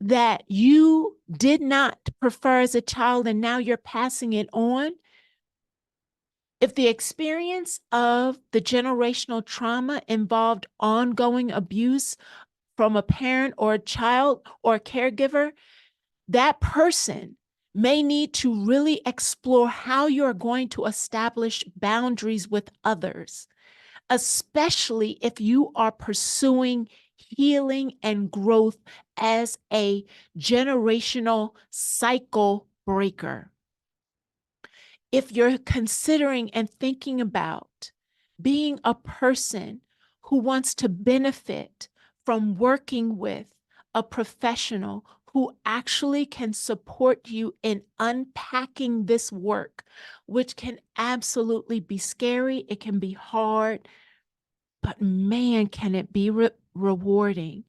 that you did not prefer as a child and now you're passing it on? If the experience of the generational trauma involved ongoing abuse from a parent or a child or a caregiver, that person may need to really explore how you're going to establish boundaries with others, especially if you are pursuing healing and growth as a generational cycle breaker. if you're considering and thinking about being a person who wants to benefit from working with a professional who actually can support you in unpacking this work, which can absolutely be scary, it can be hard, but man, can it be rewarding.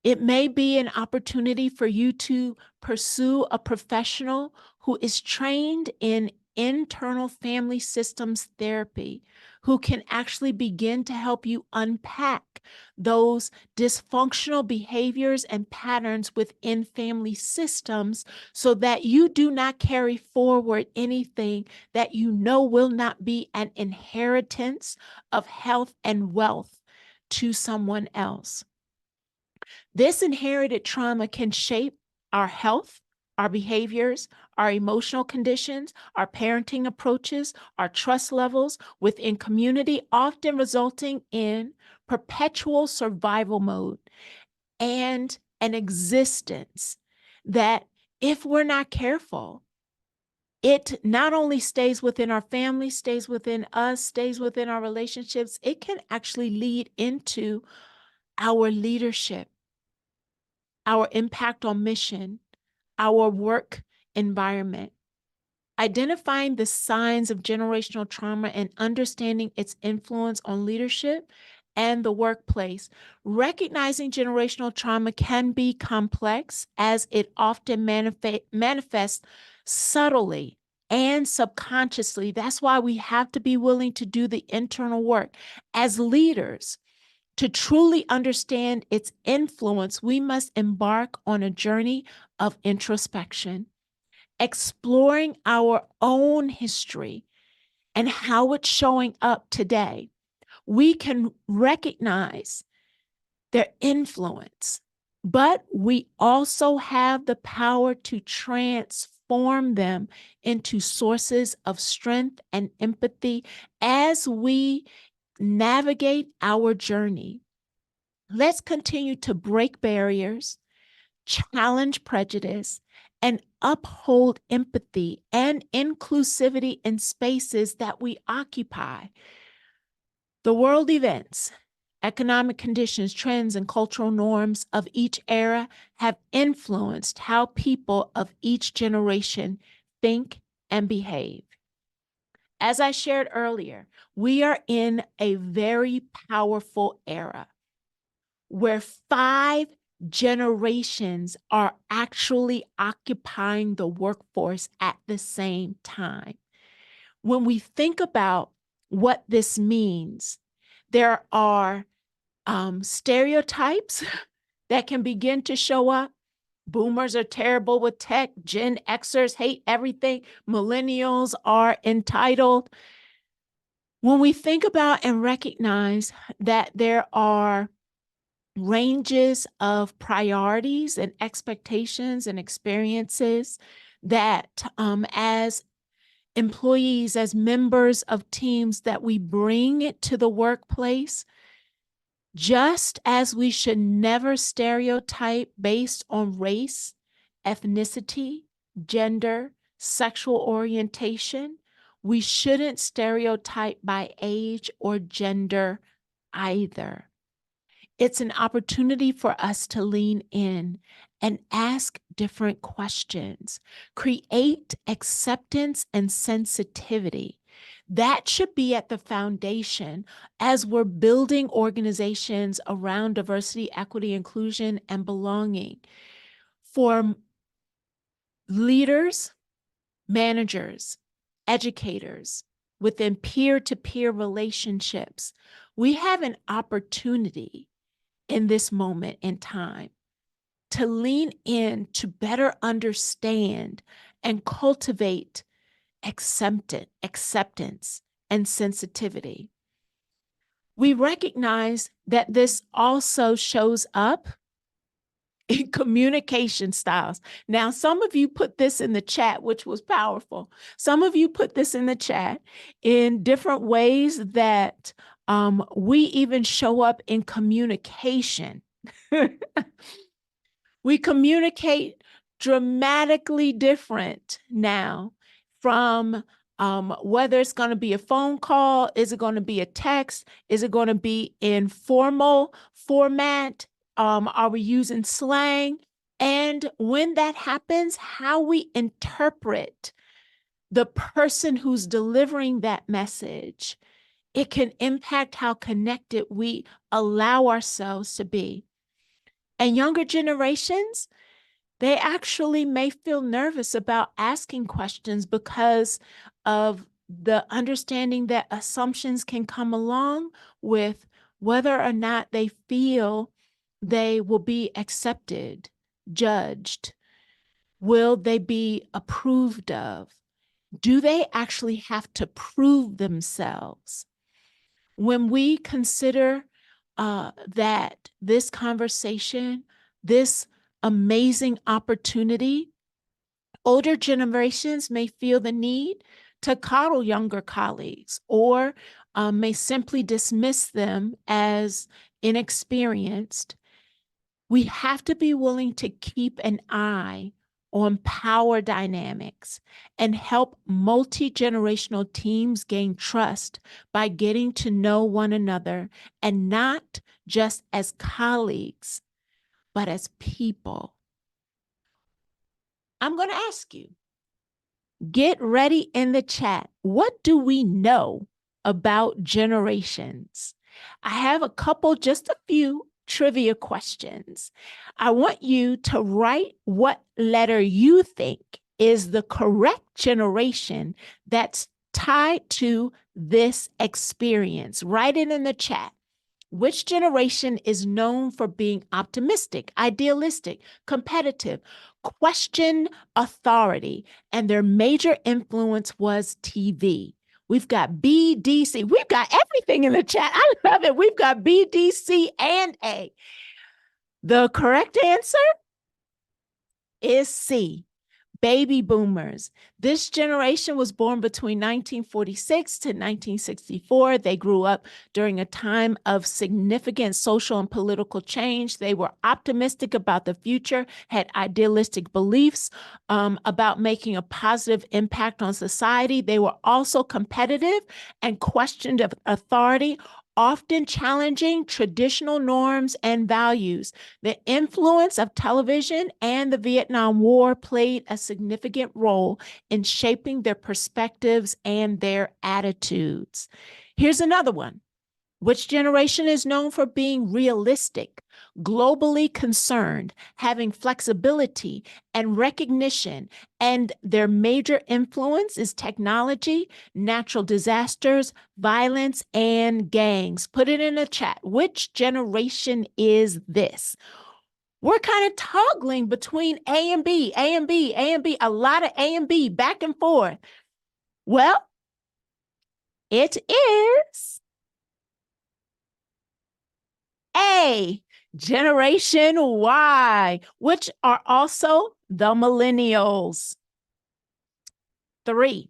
It may be an opportunity for you to pursue a professional who is trained in internal family systems therapy, who can actually begin to help you unpack those dysfunctional behaviors and patterns within family systems so that you do not carry forward anything that you know will not be an inheritance of health and wealth to someone else. This inherited trauma can shape our health, our behaviors, our emotional conditions, our parenting approaches, our trust levels within community, often resulting in perpetual survival mode and an existence that, if we're not careful, it not only stays within our family, stays within us, stays within our relationships, it can actually lead into our leadership, our impact on mission, our work environment. Identifying the signs of generational trauma and understanding its influence on leadership and the workplace. Recognizing generational trauma can be complex as it often manifests subtly and subconsciously. That's why we have to be willing to do the internal work. As leaders, to truly understand its influence, we must embark on a journey of introspection, exploring our own history and how it's showing up today. We can recognize their influence, but we also have the power to transform them into sources of strength and empathy as we navigate our journey. Let's continue to break barriers, challenge prejudice, and uphold empathy and inclusivity in spaces that we occupy. The world events, economic conditions, trends, and cultural norms of each era have influenced how people of each generation think and behave. As I shared earlier, we are in a very powerful era where 5 generations are actually occupying the workforce at the same time. When we think about what this means, there are stereotypes that can begin to show up. Boomers are terrible with tech. Gen Xers hate everything. Millennials are entitled. When we think about and recognize that there are ranges of priorities and expectations and experiences that as employees, as members of teams, that we bring to the workplace, just as we should never stereotype based on race, ethnicity, gender, sexual orientation, we shouldn't stereotype by age or gender either. It's an opportunity for us to lean in and ask different questions, create acceptance and sensitivity. That should be at the foundation as we're building organizations around diversity, equity, inclusion, and belonging. For leaders, managers, educators, within peer-to-peer relationships, we have an opportunity in this moment in time to lean in to better understand and cultivate acceptance and sensitivity. We recognize that this also shows up in communication styles. Now, some of you put this in the chat, which was powerful. Some of you put this in the chat in different ways that we even show up in communication. We communicate dramatically different now from whether it's going to be a phone call, is it going to be a text, is it going to be in formal format, are we using slang? And when that happens, how we interpret the person who's delivering that message, it can impact how connected we allow ourselves to be. And younger generations, they actually may feel nervous about asking questions because of the understanding that assumptions can come along with whether or not they feel they will be accepted, judged. Will they be approved of? Do they actually have to prove themselves? When we consider that this conversation, this amazing opportunity, older generations may feel the need to coddle younger colleagues or may simply dismiss them as inexperienced. We have to be willing to keep an eye on power dynamics and help multi-generational teams gain trust by getting to know one another, and not just as colleagues, but as people. I'm going to ask you, get ready in the chat. What do we know about generations? I have a couple, just a few trivia questions. I want you to write what letter you think is the correct generation that's tied to this experience. Write it in the chat. Which generation is known for being optimistic, idealistic, competitive, question authority, and their major influence was TV? We've got B, D, C. We've got everything in the chat. I love it. We've got B, D, C, and A. The correct answer is C. Baby boomers. This generation was born between 1946 to 1964. They grew up during a time of significant social and political change. They were optimistic about the future, had idealistic beliefs about making a positive impact on society. They were also competitive and questioned authority, often challenging traditional norms and values. The influence of television and the Vietnam War played a significant role in shaping their perspectives and their attitudes. Here's another one. Which generation is known for being realistic, globally concerned, having flexibility and recognition, and their major influence is technology, natural disasters, violence, and gangs? Put it in the chat. Which generation is this? We're kind of toggling between A and B, A and B, A and B, a lot of A and B back and forth. Well, it is A, Generation Y, which are also the millennials. 3,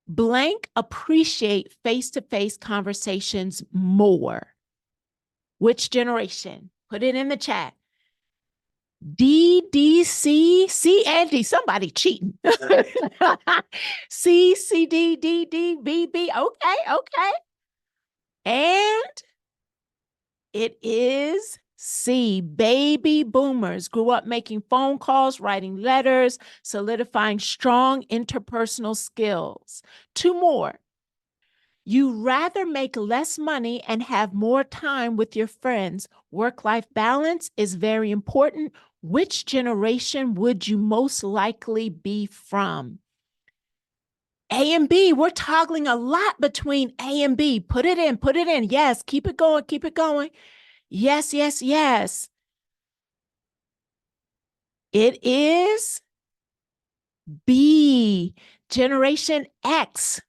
blank appreciate face-to-face conversations more. Which generation? Put it in the chat. D, D, C, C, and D. Somebody cheating. C, C, D, D, D, B, B. Okay. And it is C. Baby boomers grew up making phone calls, writing letters, solidifying strong interpersonal skills. 2 more. You rather make less money and have more time with your friends. Work-life balance is very important. Which generation would you most likely be from? A and B, we're toggling a lot between A and B. Put it in. Yes, keep it going. Yes. It is B. Generation X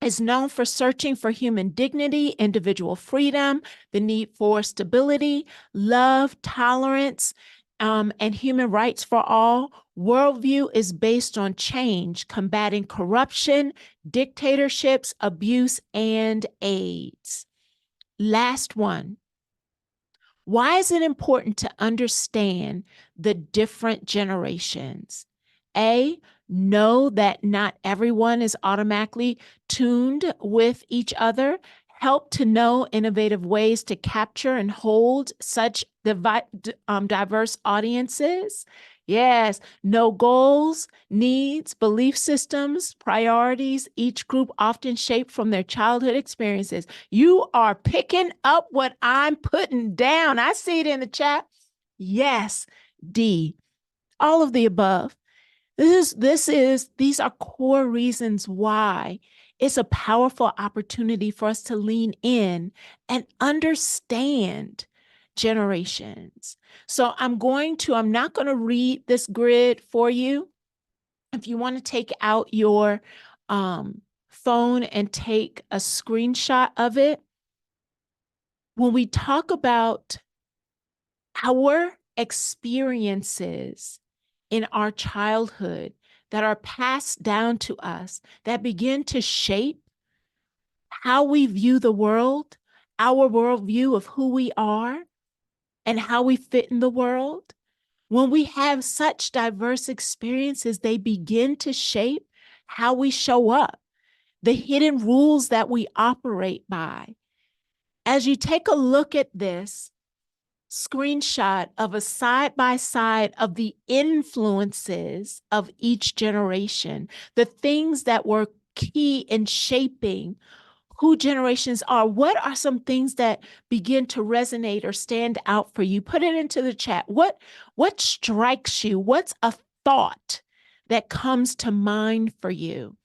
is known for searching for human dignity, individual freedom, the need for stability, love, tolerance, and human rights for all. Worldview is based on change, combating corruption, dictatorships, abuse, and AIDS. Last one. Why is it important to understand the different generations? A, Know that not everyone is automatically tuned with each other. Help to know innovative ways to capture and hold such diverse audiences. Yes, know goals, needs, belief systems, priorities, each group often shaped from their childhood experiences. You are picking up what I'm putting down. I see it in the chat. Yes, D, all of the above. These are core reasons why it's a powerful opportunity for us to lean in and understand generations. So I'm not going to read this grid for you. If you want to take out your phone and take a screenshot of it, when we talk about our experiences in our childhood that are passed down to us, that begin to shape how we view the world, our worldview of who we are and how we fit in the world. When we have such diverse experiences, they begin to shape how we show up, the hidden rules that we operate by. As you take a look at this screenshot of a side-by-side of the influences of each generation, the things that were key in shaping who generations are, what are some things that begin to resonate or stand out for you? Put it into the chat. What strikes you? What's a thought that comes to mind for you?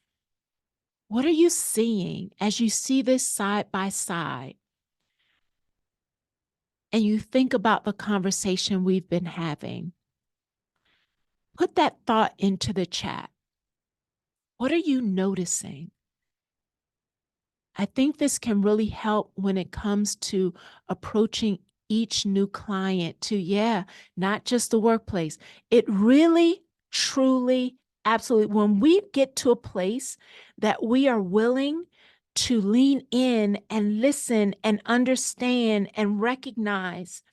What are you seeing as you see this side by side? And you think about the conversation we've been having. Put that thought into the chat. What are you noticing? I think this can really help when it comes to approaching each new client to, not just the workplace. It really, truly, absolutely, when we get to a place that we are willing to lean in and listen and understand and recognize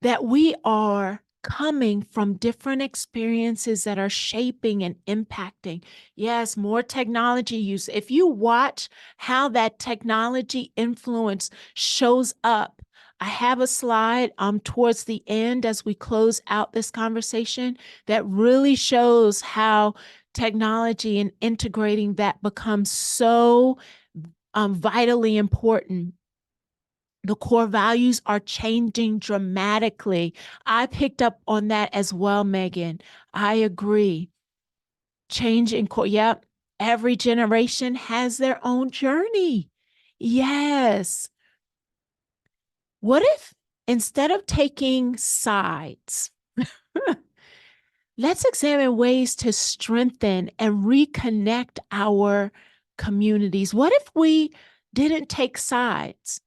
that we are coming from different experiences that are shaping and impacting. Yes, more technology use. If you watch how that technology influence shows up, I have a slide towards the end as we close out this conversation that really shows how technology and integrating that becomes so vitally important. The core values are changing dramatically. I picked up on that as well, Megan. I agree. Change in core. Yep. Every generation has their own journey. Yes. What if instead of taking sides, let's examine ways to strengthen and reconnect our communities? What if we didn't take sides?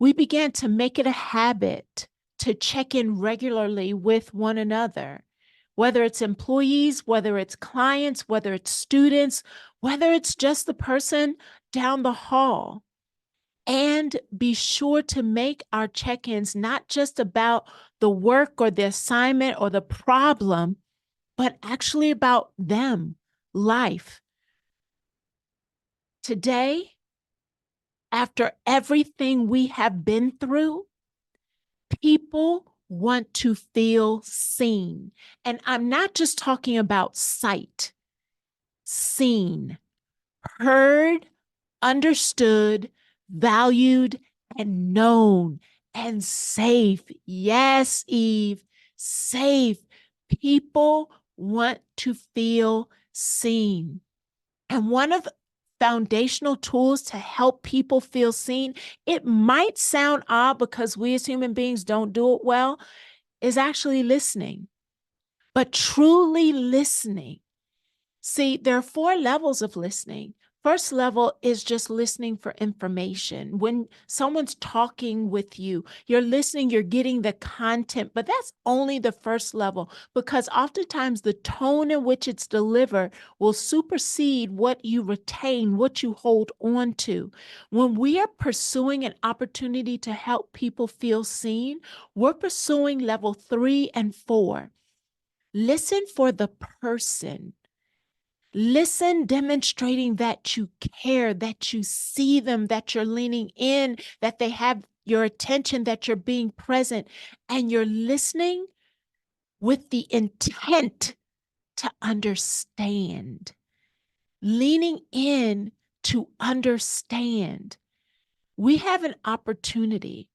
We began to make it a habit to check in regularly with one another, whether it's employees, whether it's clients, whether it's students, whether it's just the person down the hall. And be sure to make our check-ins not just about the work or the assignment or the problem, but actually about them, life. Today, after everything we have been through, people want to feel seen. And I'm not just talking about sight, seen, heard, understood, valued, and known, and safe. Yes, Eve, safe. People want to feel seen. And one of foundational tools to help people feel seen, it might sound odd because we as human beings don't do it well, is actually listening. But truly listening. See, there are 4 levels of listening. First level is just listening for information. When someone's talking with you, you're listening, you're getting the content, but that's only the first level because oftentimes the tone in which it's delivered will supersede what you retain, what you hold on to. When we are pursuing an opportunity to help people feel seen, we're pursuing level 3 and 4. Listen for the person. Listen, demonstrating that you care, that you see them, that you're leaning in, that they have your attention, that you're being present, and you're listening with the intent to understand, leaning in to understand. We have an opportunity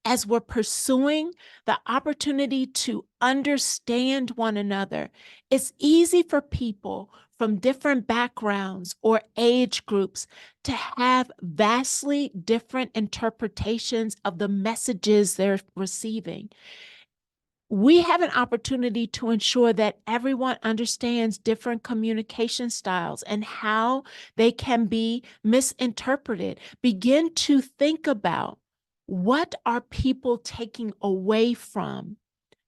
as we're pursuing the opportunity to understand one another. It's easy for people from different backgrounds or age groups to have vastly different interpretations of the messages they're receiving. We have an opportunity to ensure that everyone understands different communication styles and how they can be misinterpreted. Begin to think about, what are people taking away from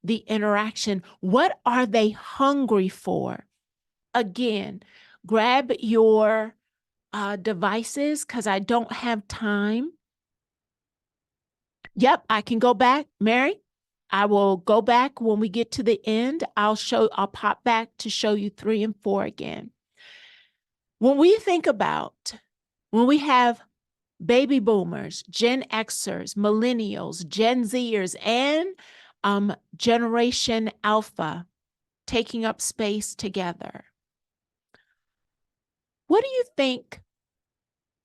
the interaction? What are they hungry for? Again, grab your devices, because I don't have time. Yep, I can go back. Mary, I will go back when we get to the end. I'll pop back to show you 3 and 4 again. When we think about, when we have baby boomers, Gen Xers, millennials, Gen Zers, and Generation Alpha taking up space together, what do you think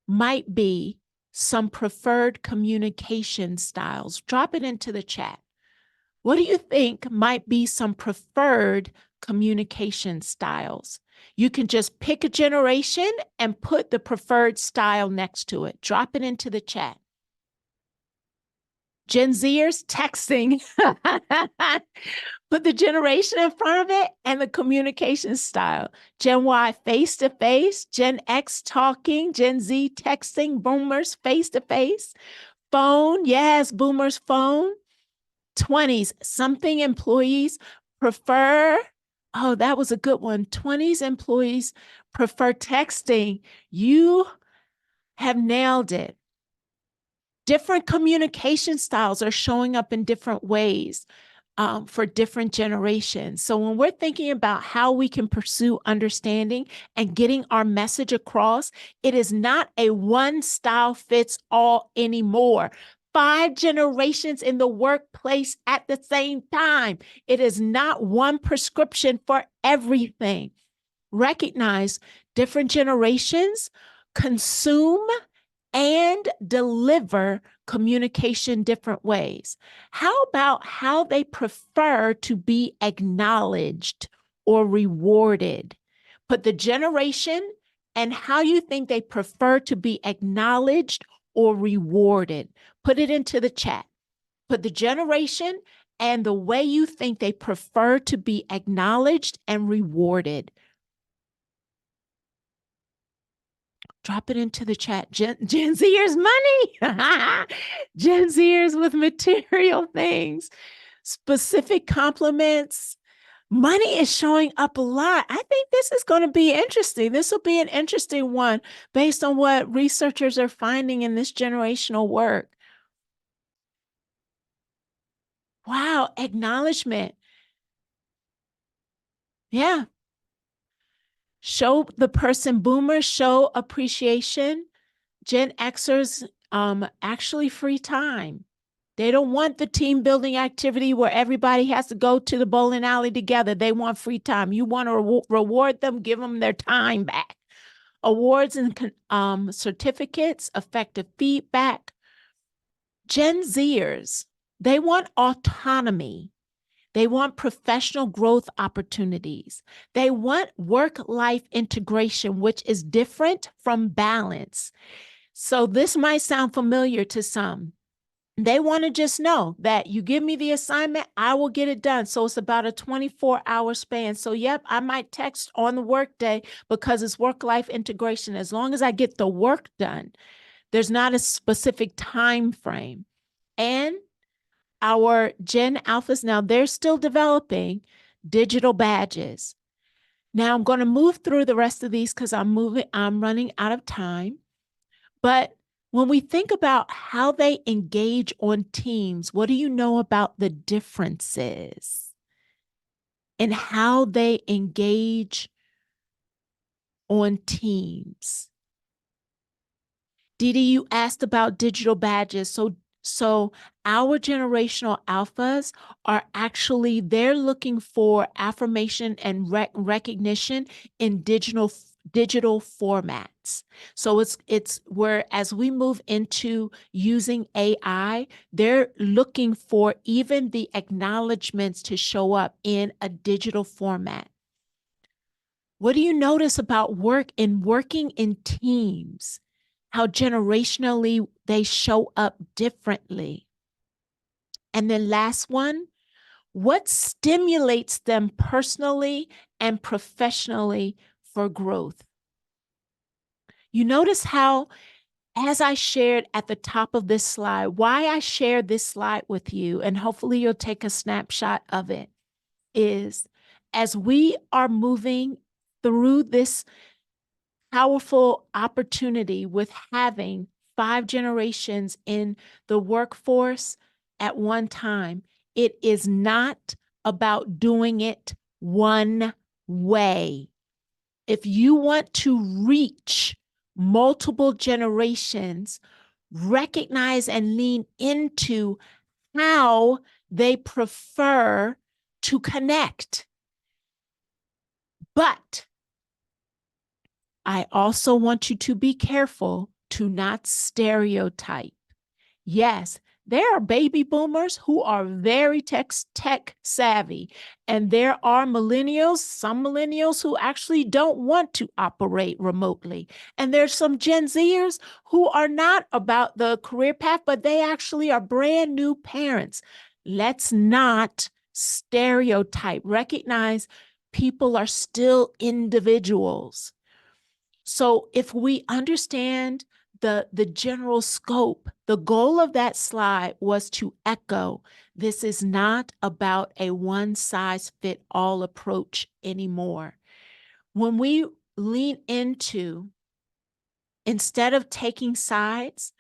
might be some preferred communication styles? Drop it into the chat. What do you think might be some preferred communication styles? You can just pick a generation and put the preferred style next to it. Drop it into the chat. Gen Zers, texting. Put the generation in front of it and the communication style. Gen Y, face-to-face. Gen X, talking. Gen Z, texting. Boomers, face-to-face. Phone, yes, boomers, phone. 20s, something employees prefer. Oh, that was a good one. 20s employees prefer texting. You have nailed it. Different communication styles are showing up in different ways for different generations. So when we're thinking about how we can pursue understanding and getting our message across, it is not a one style fits all anymore. 5 generations in the workplace at the same time. It is not one prescription for everything. Recognize different generations consume and deliver communication different ways. How about how they prefer to be acknowledged or rewarded? Put the generation and how you think they prefer to be acknowledged or rewarded. Put it into the chat. Put the generation and the way you think they prefer to be acknowledged and rewarded. Drop it into the chat. Gen Zers money. Gen Zers with material things. Specific compliments. Money is showing up a lot. I think this is going to be interesting. This will be an interesting one based on what researchers are finding in this generational work. Wow, acknowledgement. Yeah. Show the person, boomers show appreciation. Gen Xers, actually free time. They don't want the team building activity where everybody has to go to the bowling alley together. They want free time. You want to reward them, give them their time back. Awards and certificates, effective feedback. Gen Zers, they want autonomy. They want professional growth opportunities. They want work-life integration, which is different from balance. So this might sound familiar to some. They want to just know that you give me the assignment, I will get it done. So it's about a 24-hour span. So yep, I might text on the workday because it's work-life integration. As long as I get the work done, there's not a specific time frame. And our Gen Alphas, now they're still developing digital badges. Now I'm going to move through the rest of these because I'm running out of time. But when we think about how they engage on teams, what do you know about the differences? in how they engage on teams. Didi, you asked about digital badges. So our generational alphas are actually, they're looking for affirmation and recognition in digital formats. So it's where, as we move into using AI, they're looking for even the acknowledgments to show up in a digital format. What do you notice about working in teams? How generationally they show up differently. And then last one, what stimulates them personally and professionally for growth? You notice how, as I shared at the top of this slide, why I shared this slide with you, and hopefully you'll take a snapshot of it, is as we are moving through this powerful opportunity with having 5 generations in the workforce at one time, it is not about doing it one way. If you want to reach multiple generations, recognize and lean into how they prefer to connect. But I also want you to be careful to not stereotype. Yes, there are baby boomers who are very tech savvy, and there are some millennials who actually don't want to operate remotely. And there's some Gen Zers who are not about the career path, but they actually are brand new parents. Let's not stereotype. Recognize people are still individuals. So if we understand the general scope, the goal of that slide was to echo, this is not about a one-size-fit-all approach anymore. When we lean into, instead of taking sides,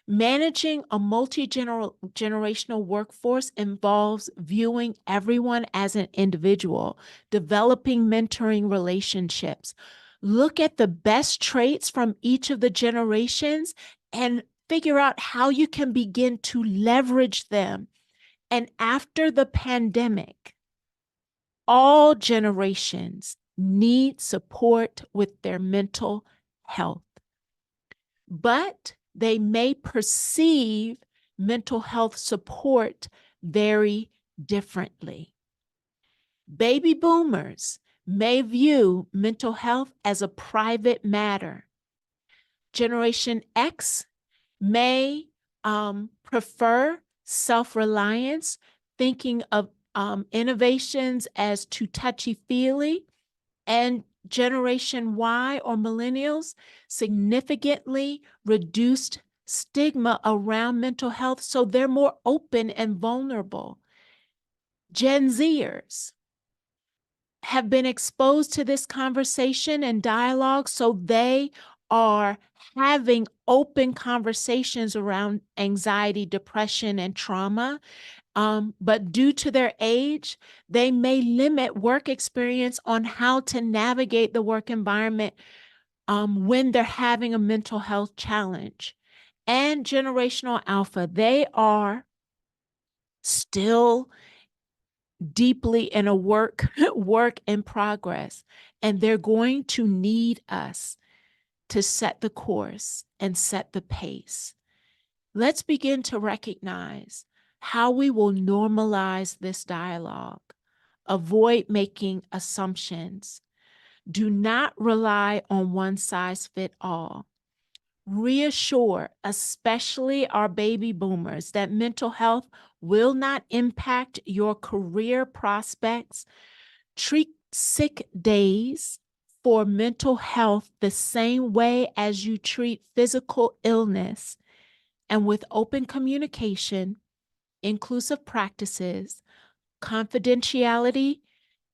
managing a multi-generational workforce involves viewing everyone as an individual, developing mentoring relationships. Look at the best traits from each of the generations and figure out how you can begin to leverage them. And after the pandemic, all generations need support with their mental health. But they may perceive mental health support very differently. Baby boomers may view mental health as a private matter. Generation X may prefer self-reliance, thinking of innovations as too touchy-feely, and Generation Y or millennials significantly reduced stigma around mental health, so they're more open and vulnerable. Gen Zers have been exposed to this conversation and dialogue, so they are having open conversations around anxiety, depression, and trauma. But due to their age, they may limit work experience on how to navigate the work environment when they're having a mental health challenge. And generational alpha, they are still deeply in a work in progress, and they're going to need us to set the course and set the pace. Let's begin to recognize how we will normalize this dialogue. Avoid making assumptions. Do not rely on one size fits all. Reassure, especially our baby boomers, that mental health will not impact your career prospects. Treat sick days for mental health the same way as you treat physical illness. And with open communication, inclusive practices, confidentiality,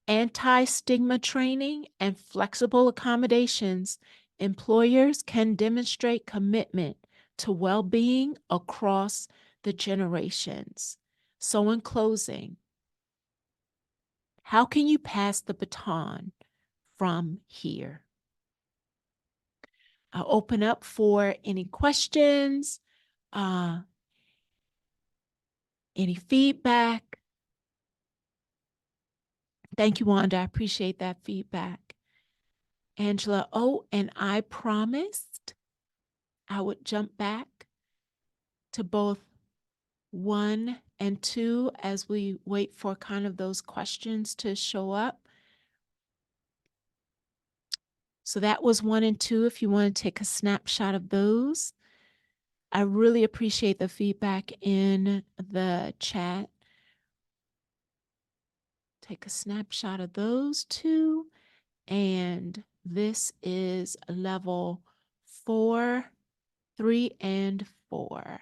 anti-stigma training, and flexible accommodations, employers can demonstrate commitment to well-being across the generations. So in closing, How can you pass the baton from here? I'll open up for any questions, any feedback. Thank you, Wanda. I appreciate that feedback. Angela, oh, and I promised I would jump back to both 1 and 2 as we wait for kind of those questions to show up. So that was 1 and 2, if you want to take a snapshot of those. I really appreciate the feedback in the chat. Take a snapshot of those 2. And this is level 4, 3, and 4.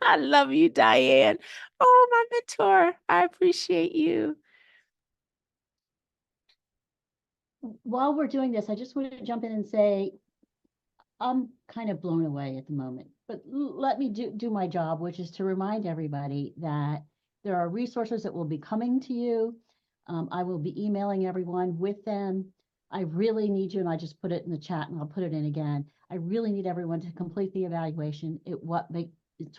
I love you, Diane. Oh, my mentor. I appreciate you. While we're doing this, I just wanted to jump in and say, I'm kind of blown away at the moment, but let me do my job, which is to remind everybody that there are resources that will be coming to you. I will be emailing everyone with them. I really need you, and I just put it in the chat and I'll put it in again. I really need everyone to complete the evaluation. It's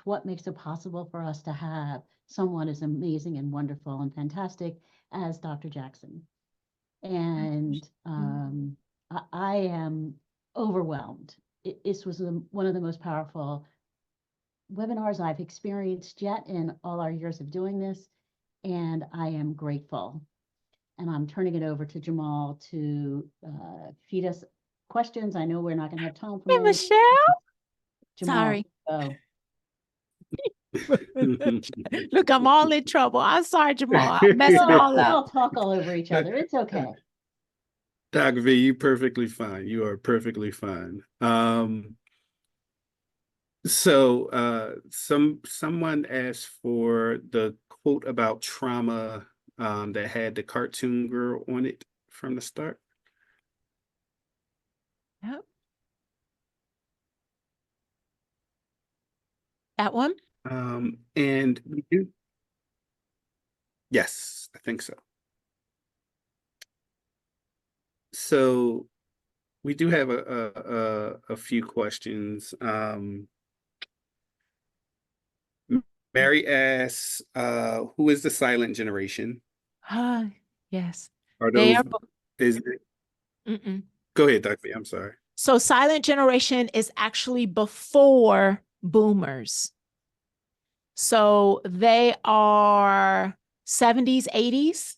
what makes it possible for us to have someone as amazing and wonderful and fantastic as Dr. Jackson. And I am overwhelmed. This was one of the most powerful webinars I've experienced yet in all our years of doing this, and I am grateful. And I'm turning it over to Jamal to feed us questions. I know we're not going to have time for Hey, those. Michelle. Jamal, Sorry. go. Look, I'm all in trouble. I'm sorry, Jamal. I'm messing all We'll all up. talk all over each other. It's okay. Dr. V, you perfectly fine. You are perfectly fine. Someone asked for the quote about trauma that had the cartoon girl on it from the start. Yep. That one? And we do. Yes, I think so. So we do have a few questions. Mary asks, who is the silent generation? Yes. Are They those, are. is it? Go ahead, Dr. V, I'm sorry. So silent generation is actually before boomers. So they are 70s, 80s.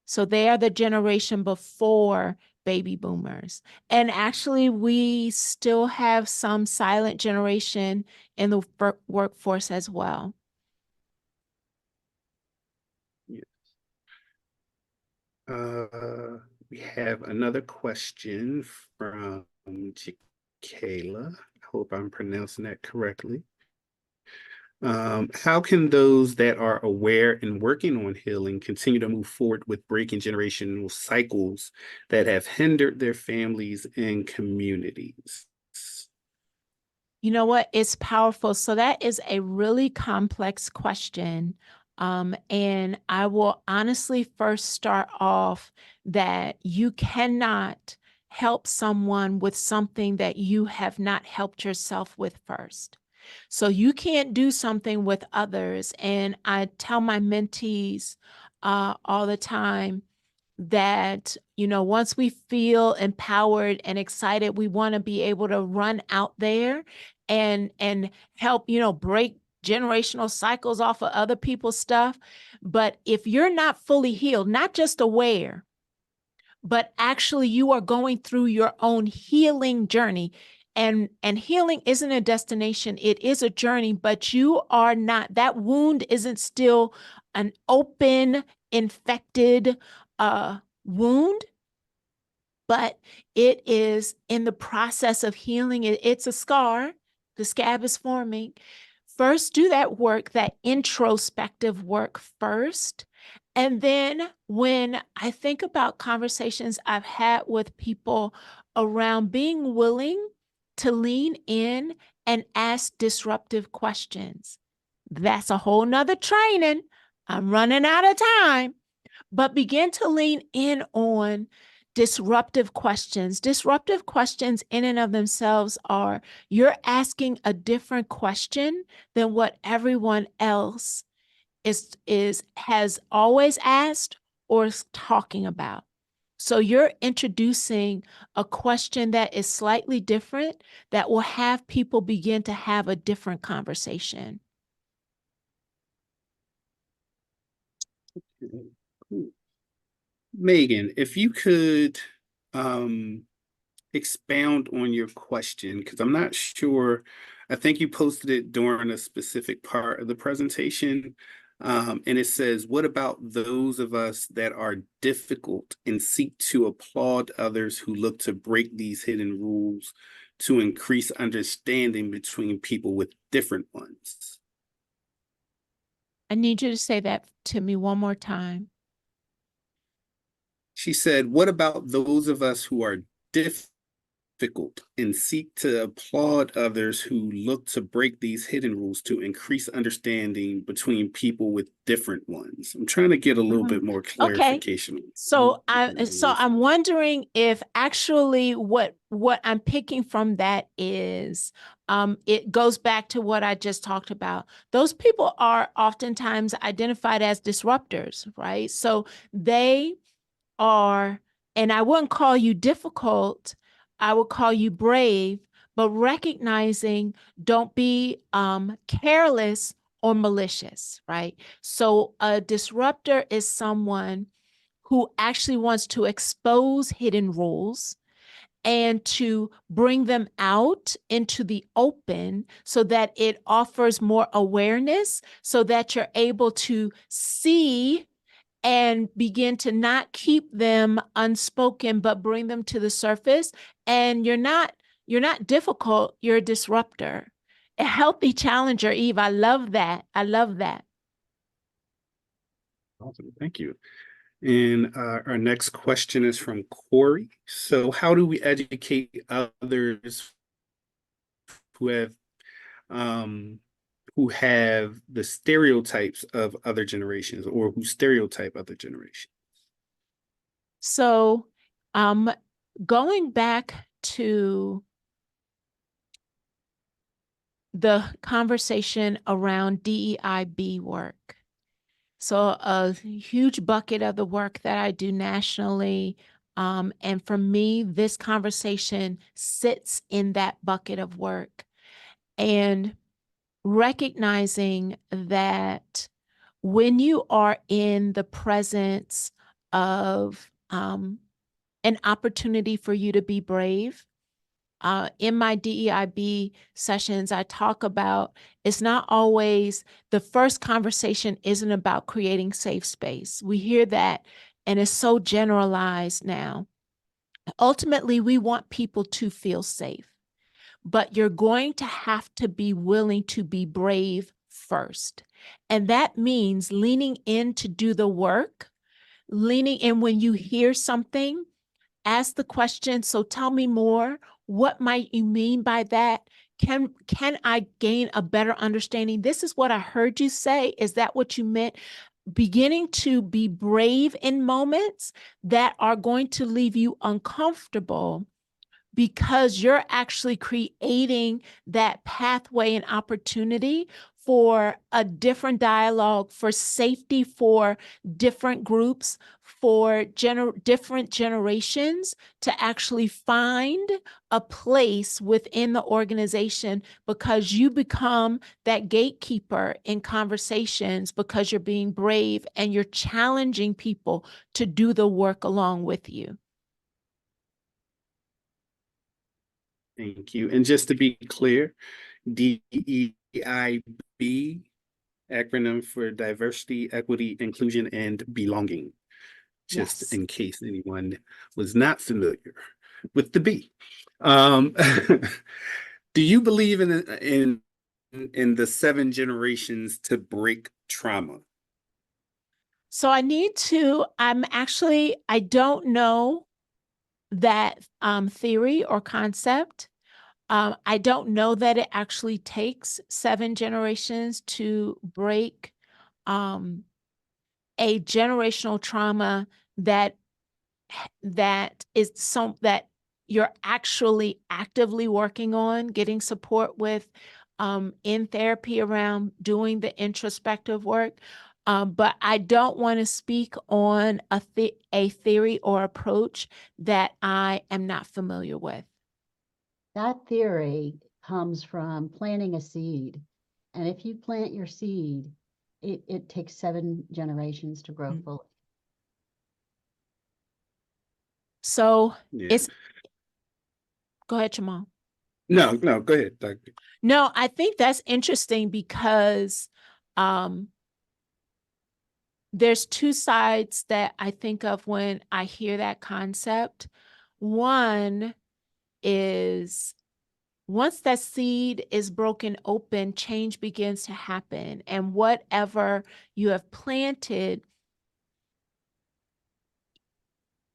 So they are the generation before baby boomers. And actually, we still have some silent generation in the workforce as well. Yes. We have another question from Kayla. I hope I'm pronouncing that correctly. How can those that are aware and working on healing continue to move forward with breaking generational cycles that have hindered their families and communities? You know what? It's powerful. So that is a really complex question. And I will honestly first start off that you cannot help someone with something that you have not helped yourself with first. So you can't do something with others. And I tell my mentees all the time that, you know, once we feel empowered and excited, we want to be able to run out there and help, you know, break generational cycles off of other people's stuff. But if you're not fully healed, not just aware, but actually you are going through your own healing journey. And healing isn't a destination, it is a journey, but you are not, that wound isn't still an open, infected wound, but it is in the process of healing. It's a scar, the scab is forming. First, do that work, that introspective work first, And then when I think about conversations I've had with people around being willing to lean in and ask disruptive questions, that's a whole nother training. I'm running out of time, but begin to lean in on disruptive questions. Disruptive questions in and of themselves are you're asking a different question than what everyone else has always asked or is talking about. So you're introducing a question that is slightly different that will have people begin to have a different conversation. Megan, if you could expound on your question, because I'm not sure. I think you posted it during a specific part of the presentation. And it says, what about those of us that are difficult and seek to applaud others who look to break these hidden rules to increase understanding between people with different ones? I need you to say that to me one more time. She said, what about those of us who are difficult and seek to applaud others who look to break these hidden rules to increase understanding between people with different ones? I'm trying to get a little bit more clarification. Okay. So I'm wondering if actually what I'm picking from that is it goes back to what I just talked about. Those people are oftentimes identified as disruptors, right? So they are, and I wouldn't call you difficult, I would call you brave, but recognizing don't be careless or malicious, right? So a disruptor is someone who actually wants to expose hidden rules and to bring them out into the open so that it offers more awareness so that you're able to see and begin to not keep them unspoken, but bring them to the surface. And you're not difficult, you're a disruptor, a healthy challenger, Eve. I love that. I love that. Awesome. Thank you. And our next question is from Corey. So how do we educate others who have the stereotypes of other generations or who stereotype other generations? So going back to the conversation around DEIB work. So a huge bucket of the work that I do nationally. And for me, this conversation sits in that bucket of work. And recognizing that when you are in the presence of an opportunity for you to be brave, in my DEIB sessions, I talk about it's not always the first conversation isn't about creating safe space. We hear that and it's so generalized now. Ultimately, we want people to feel safe, but you're going to have to be willing to be brave first. And that means leaning in to do the work, leaning in when you hear something, ask the question, so tell me more. What might you mean by that? Can I gain a better understanding? This is what I heard you say. Is that what you meant? Beginning to be brave in moments that are going to leave you uncomfortable because you're actually creating that pathway and opportunity for a different dialogue, for safety for different groups, for different generations to actually find a place within the organization because you become that gatekeeper in conversations because you're being brave and you're challenging people to do the work along with you. Thank you. And just to be clear, DEIB, acronym for diversity, equity, inclusion, and belonging. Just in case anyone was not familiar with the B. Do you believe in the 7 generations to break trauma? So I don't know that theory or concept. I don't know that it actually takes 7 generations to break a generational trauma that you're actually actively working on, getting support with in therapy around doing the introspective work. But I don't want to speak on a theory or approach that I am not familiar with. That theory comes from planting a seed. And if you plant your seed, it takes 7 generations to grow fully. So go ahead, Jamal. No, go ahead, Doctor. No, I think that's interesting because there's 2 sides that I think of when I hear that concept. One is once that seed is broken open, change begins to happen. And whatever you have planted,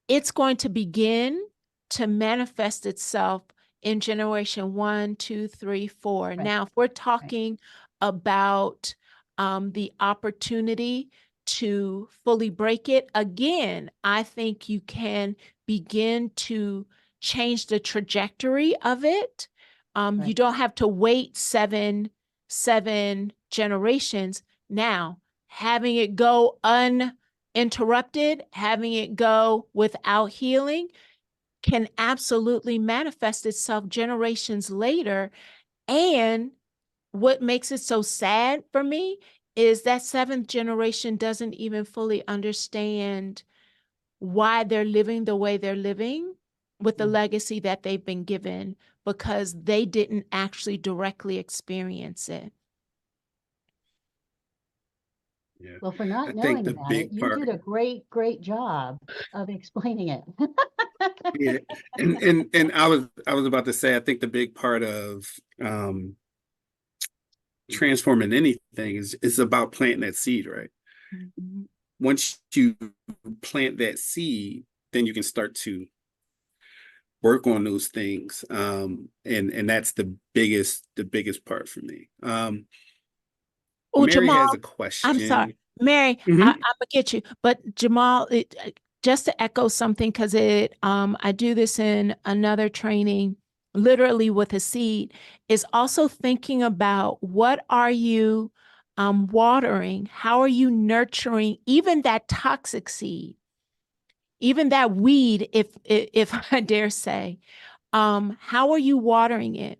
it's going to begin to manifest itself in generation 1, 2, 3, 4. Right. Now, if we're talking about the opportunity to fully break it, again, I think you can begin to change the trajectory of it. You don't have to wait seven generations. Now, having it go uninterrupted, having it go without healing can absolutely manifest itself generations later. And what makes it so sad for me is that 7th generation doesn't even fully understand why they're living the way they're living with the legacy that they've been given, because they didn't actually directly experience it. Yeah. Well, for not knowing about it, you did a great job of explaining it. Yeah, and I was about to say, I think the big part of transforming anything is about planting that seed, right? Mm-hmm. Once you plant that seed, then you can start to work on those things, and that's the biggest part for me. Mary Jamal, has a question. I'm sorry, Mary. I'm gonna get you, but Jamal, just to echo something, because I do this in another training, literally with a seed, is also thinking about what are you watering? How are you nurturing even that toxic seed, even that weed, if I dare say? How are you watering it?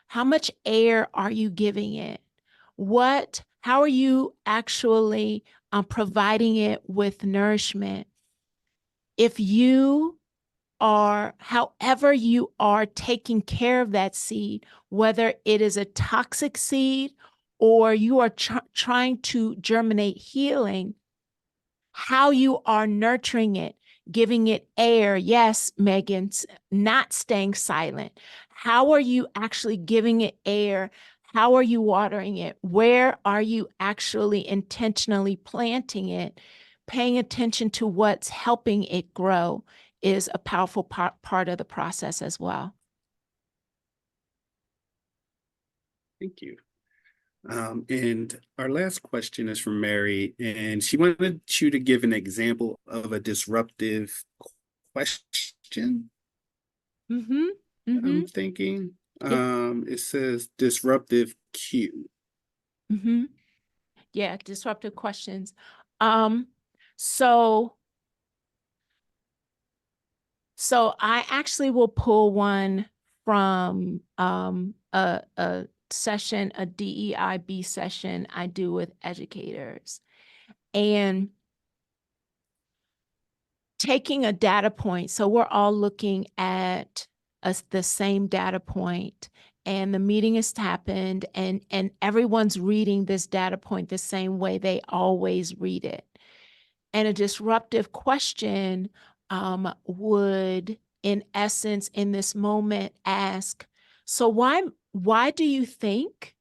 How much air are you giving it? How are you actually providing it with nourishment? If you are, however you are taking care of that seed, whether it is a toxic seed or you are trying to germinate healing, how you are nurturing it, giving it air. Yes, Megan's not staying silent. How are you actually giving it air? How are you watering it? Where are you actually intentionally planting it? Paying attention to what's helping it grow is a powerful part of the process as well. Thank you. And our last question is from Mary, and she wanted you to give an example of a disruptive question. I'm thinking. It says disruptive cue. Yeah, disruptive questions. So I actually will pull one from a session, a DEIB session I do with educators, and taking a data point. So we're all looking at the same data point, and the meeting has happened, and everyone's reading this data point the same way they always read it. And a disruptive question would, in essence, in this moment, ask, so why do you think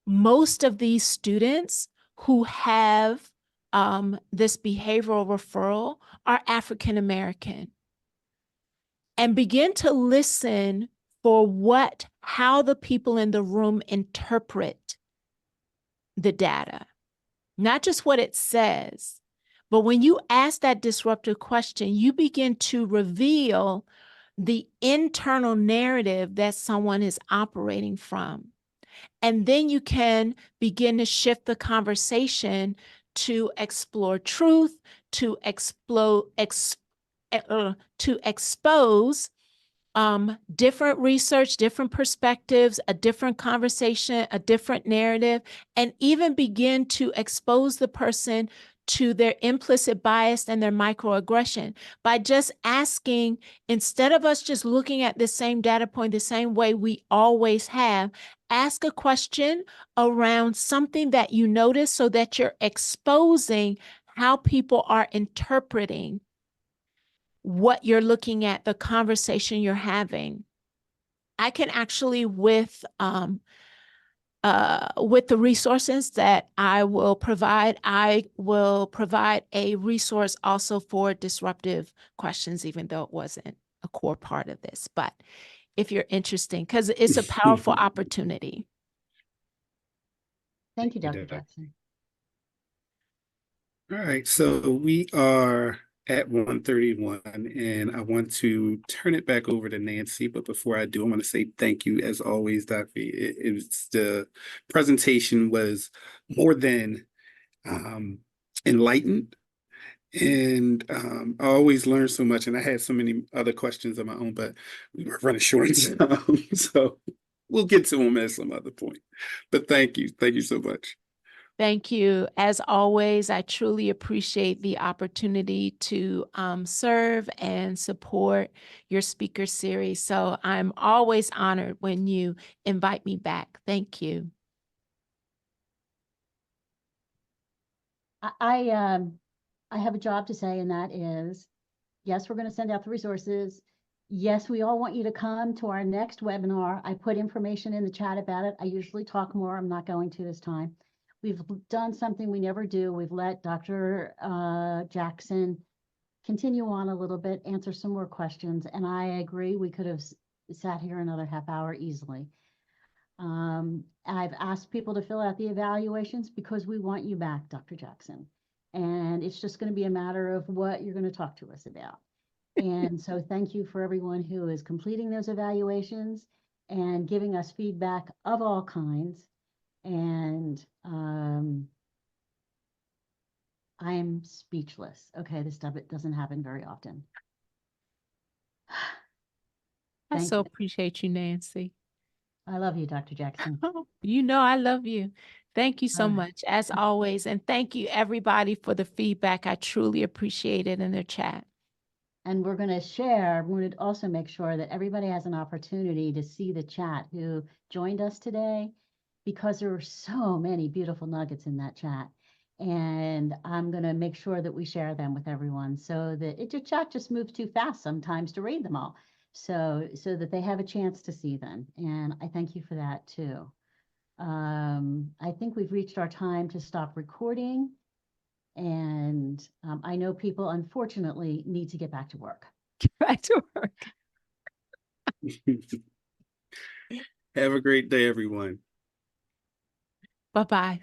most of these students who have this behavioral referral are African American. And begin to listen for how the people in the room interpret the data, not just what it says, but when you ask that disruptive question, you begin to reveal the internal narrative that someone is operating from. And then you can begin to shift the conversation to explore truth, to expose different research, different perspectives, a different conversation, a different narrative, and even begin to expose the person to their implicit bias and their microaggression by just asking, instead of us just looking at the same data point the same way we always have, ask a question around something that you notice so that you're exposing how people are interpreting what you're looking at, the conversation you're having. I can actually, with the resources that I will provide a resource also for disruptive questions, even though it wasn't a core part of this. But if you're interested, because it's a powerful opportunity. Thank you, Dr. Jackson. All right, so we are at 1:31, and I want to turn it back over to Nancy. But before I do, I want to say thank you, as always, Dr. The presentation was more than enlightened, and I always learn so much. And I had so many other questions of my own, but we were running short on time, so we'll get to them at some other point. But thank you so much. Thank you. As always, I truly appreciate the opportunity to serve and support your speaker series. So I'm always honored when you invite me back. Thank you. I have a job to say, and that is, yes, we're going to send out the resources. Yes, we all want you to come to our next webinar. I put information in the chat about it. I usually talk more. I'm not going to this time. We've done something we never do. We've let Dr. Jackson continue on a little bit, answer some more questions. And I agree, we could have sat here another half hour easily. I've asked people to fill out the evaluations because we want you back, Dr. Jackson. And it's just going to be a matter of what you're going to talk to us about. And so thank you for everyone who is completing those evaluations and giving us feedback of all kinds. And I'm speechless. Okay, this stuff, it doesn't happen very often. I so appreciate you, Nancy. I love you, Dr. Jackson. You know I love you. Thank you so much, as always. And thank you, everybody, for the feedback. I truly appreciate it in the chat. And we're going to also make sure that everybody has an opportunity to see the chat who joined us today, because there were so many beautiful nuggets in that chat. And I'm going to make sure that we share them with everyone so that the chat just moves too fast sometimes to read them all. So that they have a chance to see them. And I thank you for that too. I think we've reached our time to stop recording. And I know people, unfortunately, need to get back to work. Get back to work. Have a great day, everyone. Bye-bye.